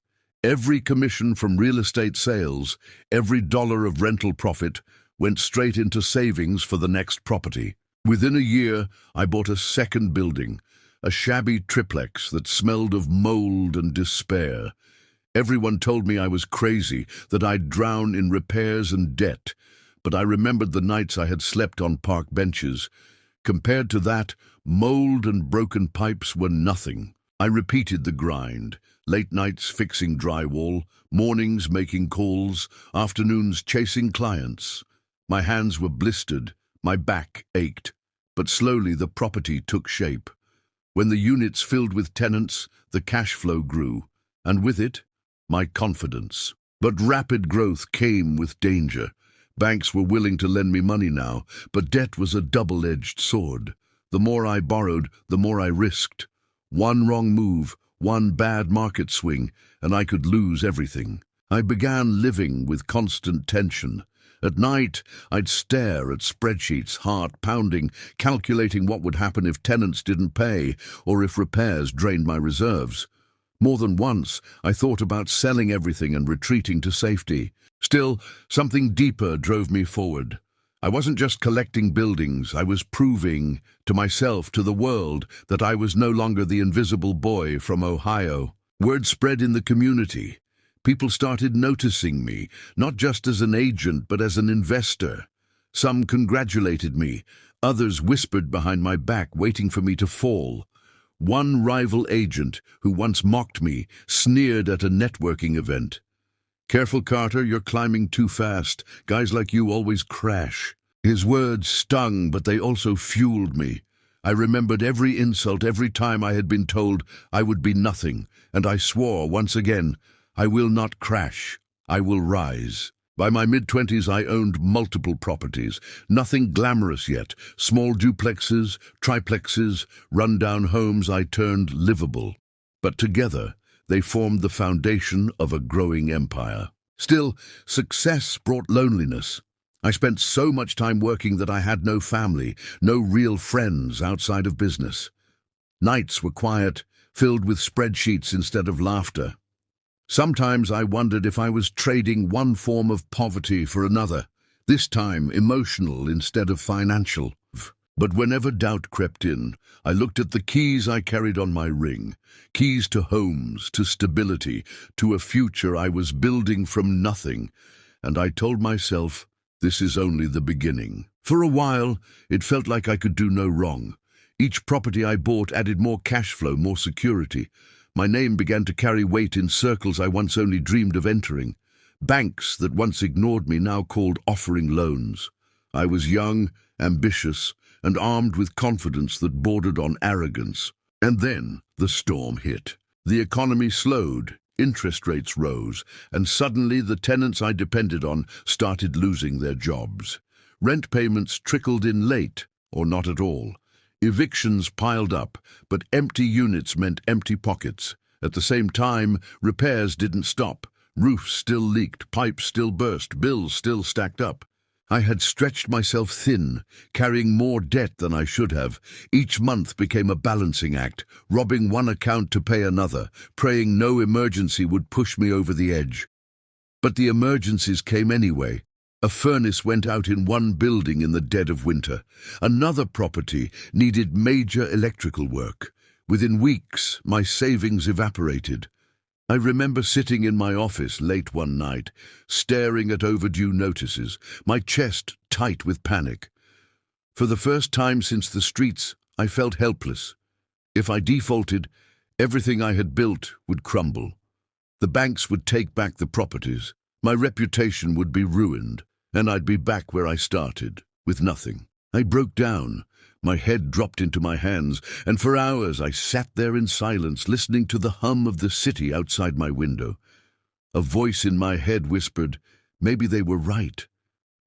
Speaker 1: Every commission from real estate sales, every dollar of rental profit, went straight into savings for the next property. Within a year, I bought a second building, a shabby triplex that smelled of mold and despair. Everyone told me I was crazy, that I'd drown in repairs and debt, but I remembered the nights I had slept on park benches. Compared to that, mold and broken pipes were nothing. I repeated the grind, late nights fixing drywall, mornings making calls, afternoons chasing clients. My hands were blistered, my back ached, but slowly the property took shape. When the units filled with tenants, the cash flow grew, and with it, my confidence. But rapid growth came with danger. Banks were willing to lend me money now, but debt was a double-edged sword. The more I borrowed, the more I risked. One wrong move, one bad market swing, and I could lose everything. I began living with constant tension. At night, I'd stare at spreadsheets, heart pounding, calculating what would happen if tenants didn't pay or if repairs drained my reserves. More than once, I thought about selling everything and retreating to safety. Still, something deeper drove me forward. I wasn't just collecting buildings, I was proving to myself, to the world, that I was no longer the invisible boy from Ohio. Word spread in the community. People started noticing me, not just as an agent, but as an investor. Some congratulated me, others whispered behind my back, waiting for me to fall. One rival agent, who once mocked me, sneered at a networking event. "Careful, Carter, you're climbing too fast. Guys like you always crash." His words stung, but they also fueled me. I remembered every insult, every time I had been told I would be nothing, and I swore once again, I will not crash, I will rise. By my mid-20s, I owned multiple properties, nothing glamorous yet, small duplexes, triplexes, run-down homes I turned livable. But together, they formed the foundation of a growing empire. Still, success brought loneliness. I spent so much time working that I had no family, no real friends outside of business. Nights were quiet, filled with spreadsheets instead of laughter. Sometimes I wondered if I was trading one form of poverty for another, this time emotional instead of financial. But whenever doubt crept in, I looked at the keys I carried on my ring, keys to homes, to stability, to a future I was building from nothing, and I told myself, this is only the beginning. For a while, it felt like I could do no wrong. Each property I bought added more cash flow, more security. My name began to carry weight in circles I once only dreamed of entering. Banks that once ignored me now called offering loans. I was young, ambitious, and armed with confidence that bordered on arrogance. And then the storm hit. The economy slowed, interest rates rose, and suddenly the tenants I depended on started losing their jobs. Rent payments trickled in late, or not at all. Evictions piled up, but empty units meant empty pockets. At the same time, repairs didn't stop. Roofs still leaked, pipes still burst, bills still stacked up. I had stretched myself thin, carrying more debt than I should have. Each month became a balancing act, robbing one account to pay another, praying no emergency would push me over the edge. But the emergencies came anyway. A furnace went out in one building in the dead of winter. Another property needed major electrical work. Within weeks, my savings evaporated. I remember sitting in my office late one night, staring at overdue notices, my chest tight with panic. For the first time since the streets, I felt helpless. If I defaulted, everything I had built would crumble. The banks would take back the properties, my reputation would be ruined, and I'd be back where I started, with nothing. I broke down. My head dropped into my hands, and for hours I sat there in silence, listening to the hum of the city outside my window. A voice in my head whispered, "Maybe they were right.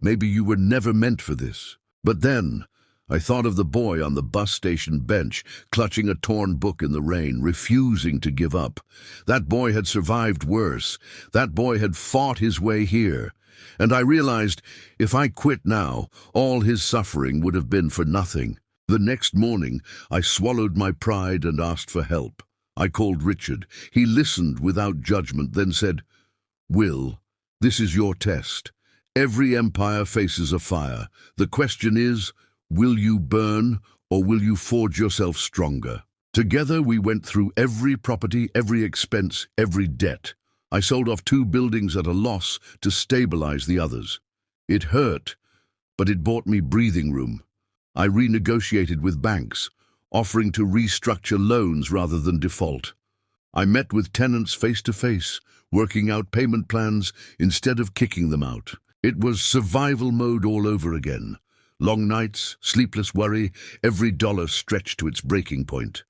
Speaker 1: Maybe you were never meant for this." But then I thought of the boy on the bus station bench, clutching a torn book in the rain, refusing to give up. That boy had survived worse. That boy had fought his way here. And I realized, if I quit now, all his suffering would have been for nothing. The next morning, I swallowed my pride and asked for help. I called Richard. He listened without judgment, then said, "Will, this is your test. Every empire faces a fire. The question is, will you burn, or will you forge yourself stronger?" Together we went through every property, every expense, every debt. I sold off 2 buildings at a loss to stabilize the others. It hurt, but it bought me breathing room. I renegotiated with banks, offering to restructure loans rather than default. I met with tenants face to face, working out payment plans instead of kicking them out. It was survival mode all over again. Long nights, sleepless worry, every dollar stretched to its breaking point.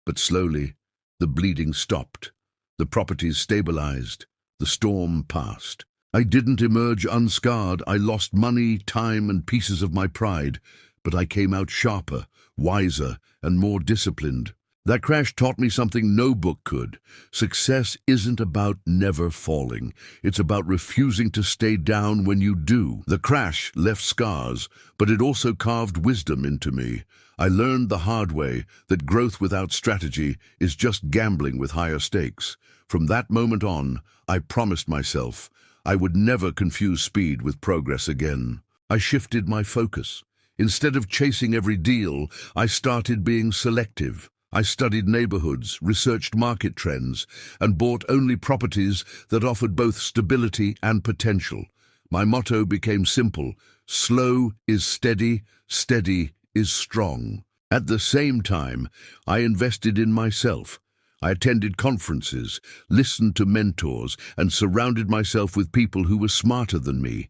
Speaker 1: But slowly, the bleeding stopped. The properties stabilized. The storm passed. I didn't emerge unscarred. I lost money, time, and pieces of my pride, but I came out sharper, wiser, and more disciplined. That crash taught me something no book could. Success isn't about never falling. It's about refusing to stay down when you do. The crash left scars, but it also carved wisdom into me. I learned the hard way that growth without strategy is just gambling with higher stakes. From that moment on, I promised myself I would never confuse speed with progress again. I shifted my focus. Instead of chasing every deal, I started being selective. I studied neighborhoods, researched market trends, and bought only properties that offered both stability and potential. My motto became simple: slow is steady, steady is strong. At the same time, I invested in myself. I attended conferences, listened to mentors, and surrounded myself with people who were smarter than me.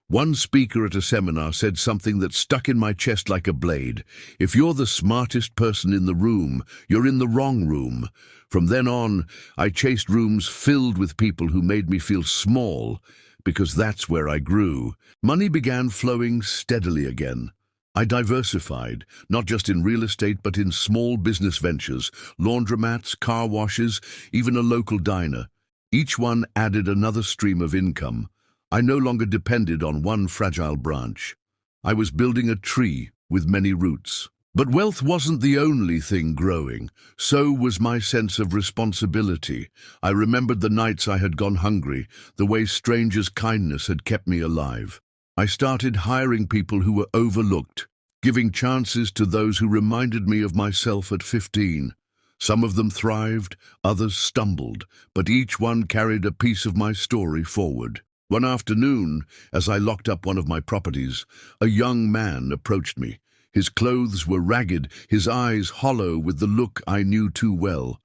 Speaker 1: One speaker at a seminar said something that stuck in my chest like a blade. If you're the smartest person in the room, you're in the wrong room. From then on, I chased rooms filled with people who made me feel small, because that's where I grew. Money began flowing steadily again. I diversified, not just in real estate but in small business ventures, laundromats, car washes, even a local diner. Each one added another stream of income. I no longer depended on one fragile branch. I was building a tree with many roots. But wealth wasn't the only thing growing. So was my sense of responsibility. I remembered the nights I had gone hungry, the way strangers' kindness had kept me alive. I started hiring people who were overlooked, giving chances to those who reminded me of myself at 15. Some of them thrived, others stumbled, but each one carried a piece of my story forward. One afternoon, as I locked up one of my properties, a young man approached me. His clothes were ragged, his eyes hollow with the look I knew too well.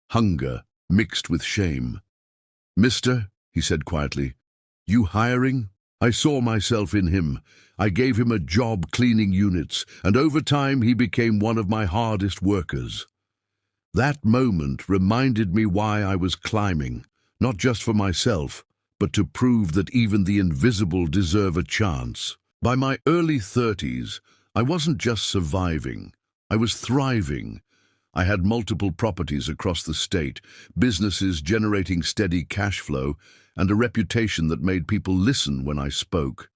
Speaker 1: Hunger mixed with shame. "Mister," he said quietly, "you hiring?" I saw myself in him. I gave him a job cleaning units, and over time he became one of my hardest workers. That moment reminded me why I was climbing, not just for myself, but to prove that even the invisible deserve a chance. By my early 30s, I wasn't just surviving, I was thriving. I had multiple properties across the state, businesses generating steady cash flow, and a reputation that made people listen when I spoke.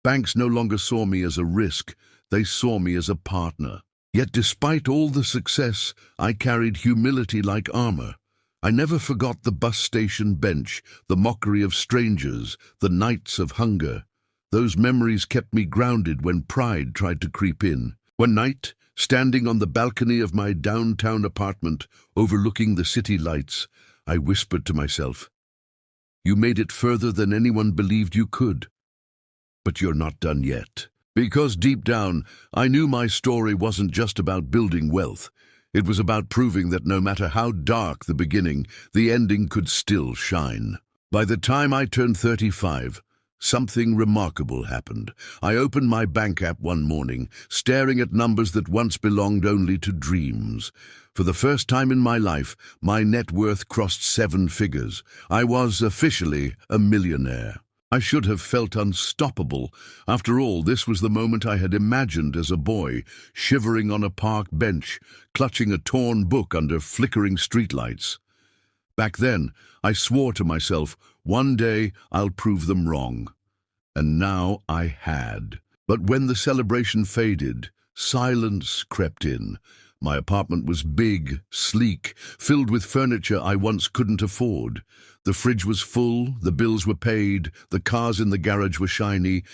Speaker 1: Banks no longer saw me as a risk, they saw me as a partner. Yet despite all the success, I carried humility like armor. I never forgot the bus station bench, the mockery of strangers, the nights of hunger. Those memories kept me grounded when pride tried to creep in. One night, standing on the balcony of my downtown apartment, overlooking the city lights, I whispered to myself, "You made it further than anyone believed you could. But you're not done yet." Because deep down, I knew my story wasn't just about building wealth. It was about proving that no matter how dark the beginning, the ending could still shine. By the time I turned 35, something remarkable happened. I opened my bank app one morning, staring at numbers that once belonged only to dreams. For the first time in my life, my net worth crossed 7 figures. I was officially a millionaire. I should have felt unstoppable. After all, this was the moment I had imagined as a boy, shivering on a park bench, clutching a torn book under flickering streetlights. Back then, I swore to myself, one day I'll prove them wrong. And now I had. But when the celebration faded, silence crept in. My apartment was big, sleek, filled with furniture I once couldn't afford. The fridge was full, the bills were paid, the cars in the garage were shiny.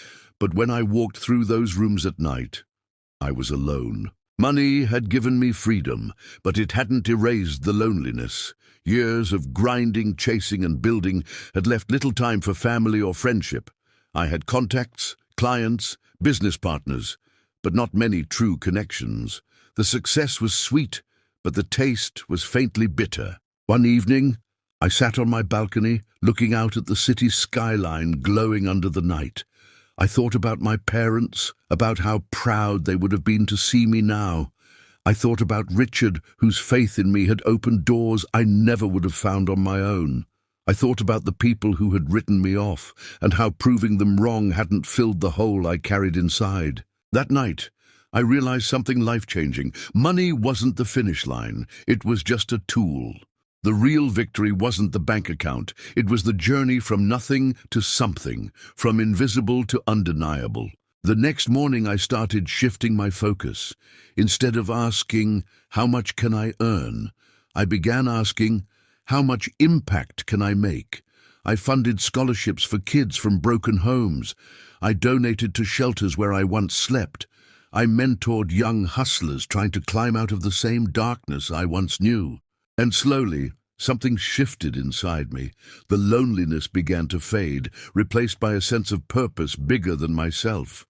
Speaker 1: But when I walked through those rooms at night, I was alone. Money had given me freedom, but it hadn't erased the loneliness. Years of grinding, chasing, and building had left little time for family or friendship. I had contacts, clients, business partners, but not many true connections. The success was sweet, but the taste was faintly bitter. One evening, I sat on my balcony, looking out at the city skyline glowing under the night. I thought about my parents, about how proud they would have been to see me now. I thought about Richard, whose faith in me had opened doors I never would have found on my own. I thought about the people who had written me off, and how proving them wrong hadn't filled the hole I carried inside. That night, I realized something life-changing. Money wasn't the finish line, it was just a tool. The real victory wasn't the bank account, it was the journey from nothing to something, from invisible to undeniable. The next morning I started shifting my focus. Instead of asking, how much can I earn? I began asking, how much impact can I make? I funded scholarships for kids from broken homes. I donated to shelters where I once slept. I mentored young hustlers trying to climb out of the same darkness I once knew. And slowly, something shifted inside me. The loneliness began to fade, replaced by a sense of purpose bigger than myself.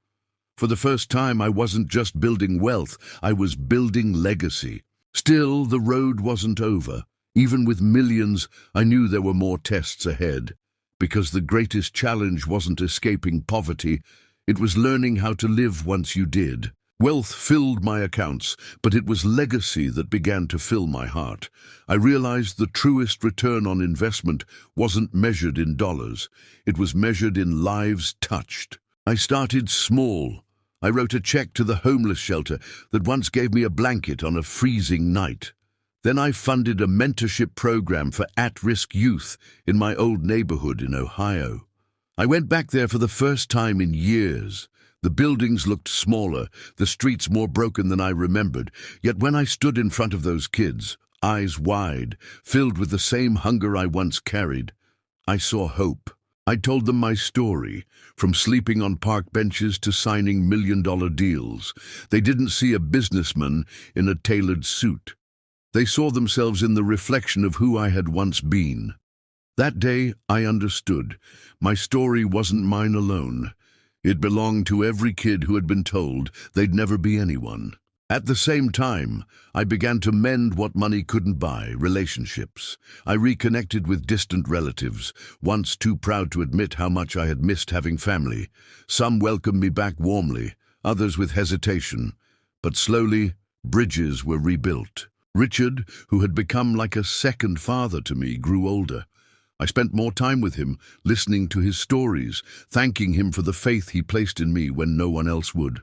Speaker 1: For the first time, I wasn't just building wealth, I was building legacy. Still, the road wasn't over. Even with millions, I knew there were more tests ahead. Because the greatest challenge wasn't escaping poverty, it was learning how to live once you did. Wealth filled my accounts, but it was legacy that began to fill my heart. I realized the truest return on investment wasn't measured in dollars. It was measured in lives touched. I started small. I wrote a check to the homeless shelter that once gave me a blanket on a freezing night. Then I funded a mentorship program for at-risk youth in my old neighborhood in Ohio. I went back there for the first time in years. The buildings looked smaller, the streets more broken than I remembered, yet when I stood in front of those kids, eyes wide, filled with the same hunger I once carried, I saw hope. I told them my story, from sleeping on park benches to signing million-dollar deals. They didn't see a businessman in a tailored suit. They saw themselves in the reflection of who I had once been. That day, I understood. My story wasn't mine alone. It belonged to every kid who had been told they'd never be anyone. At the same time, I began to mend what money couldn't buy, relationships. I reconnected with distant relatives, once too proud to admit how much I had missed having family. Some welcomed me back warmly, others with hesitation. But slowly, bridges were rebuilt. Richard, who had become like a second father to me, grew older. I spent more time with him, listening to his stories, thanking him for the faith he placed in me when no one else would.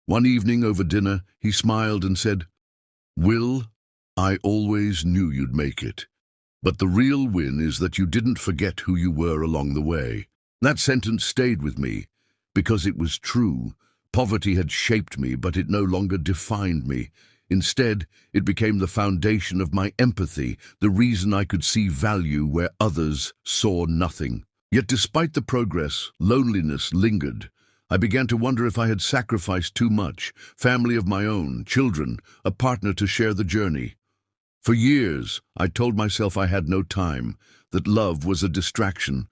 Speaker 1: One evening over dinner, he smiled and said, "Will, I always knew you'd make it. But the real win is that you didn't forget who you were along the way." That sentence stayed with me, because it was true. Poverty had shaped me, but it no longer defined me. Instead, it became the foundation of my empathy, the reason I could see value where others saw nothing. Yet despite the progress, loneliness lingered. I began to wonder if I had sacrificed too much, family of my own, children, a partner to share the journey. For years, I told myself I had no time, that love was a distraction.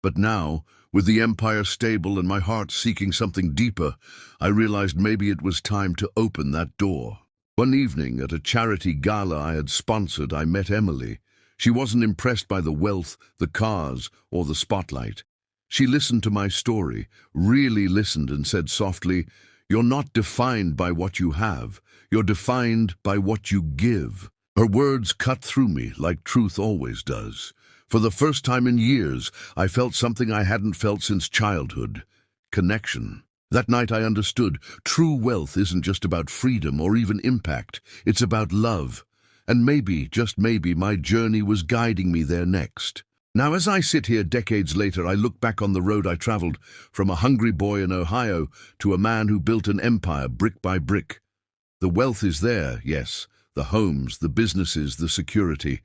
Speaker 1: But now, with the empire stable and my heart seeking something deeper, I realized maybe it was time to open that door. One evening at a charity gala I had sponsored, I met Emily. She wasn't impressed by the wealth, the cars, or the spotlight. She listened to my story, really listened, and said softly, "You're not defined by what you have. You're defined by what you give." Her words cut through me like truth always does. For the first time in years, I felt something I hadn't felt since childhood: connection. That night I understood true wealth isn't just about freedom or even impact. It's about love. And maybe, just maybe, my journey was guiding me there next. Now, as I sit here decades later, I look back on the road I traveled, from a hungry boy in Ohio to a man who built an empire brick by brick. The wealth is there, yes, the homes, the businesses, the security.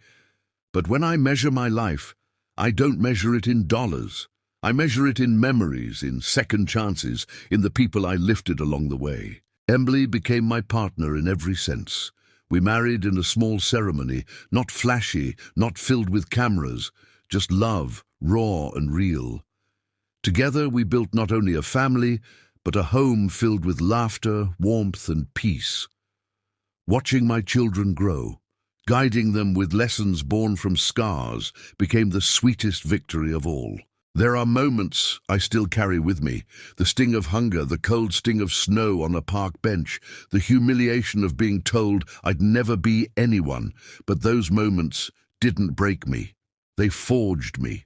Speaker 1: But when I measure my life, I don't measure it in dollars. I measure it in memories, in second chances, in the people I lifted along the way. Emily became my partner in every sense. We married in a small ceremony, not flashy, not filled with cameras, just love, raw and real. Together we built not only a family, but a home filled with laughter, warmth and peace. Watching my children grow, guiding them with lessons born from scars, became the sweetest victory of all. There are moments I still carry with me: the sting of hunger, the cold sting of snow on a park bench, the humiliation of being told I'd never be anyone. But those moments didn't break me. They forged me.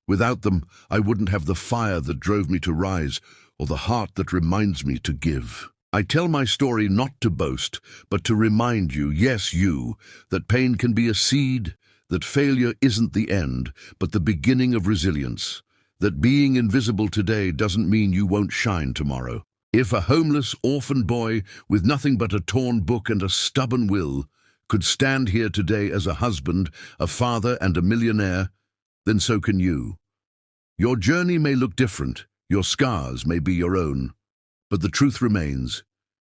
Speaker 1: Without them, I wouldn't have the fire that drove me to rise, or the heart that reminds me to give. I tell my story not to boast, but to remind you, yes, you, that pain can be a seed, that failure isn't the end, but the beginning of resilience. That being invisible today doesn't mean you won't shine tomorrow. If a homeless orphan boy with nothing but a torn book and a stubborn will could stand here today as a husband, a father, and a millionaire, then so can you. Your journey may look different, your scars may be your own, but the truth remains: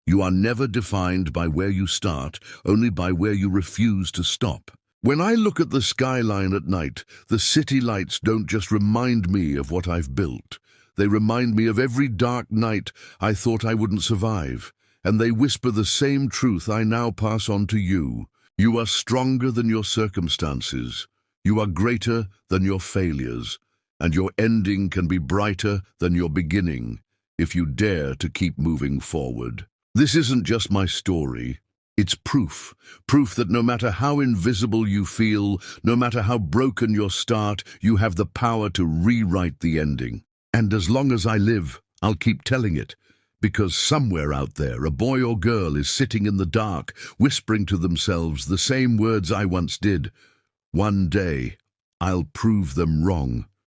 Speaker 1: you are never defined by where you start, only by where you refuse to stop. When I look at the skyline at night, the city lights don't just remind me of what I've built. They remind me of every dark night I thought I wouldn't survive, and they whisper the same truth I now pass on to you. You are stronger than your circumstances. You are greater than your failures, and your ending can be brighter than your beginning if you dare to keep moving forward. This isn't just my story. It's proof that no matter how invisible you feel, no matter how broken your start, you have the power to rewrite the ending. And as long as I live, I'll keep telling it, because somewhere out there, a boy or girl is sitting in the dark, whispering to themselves the same words I once did. One day, I'll prove them wrong.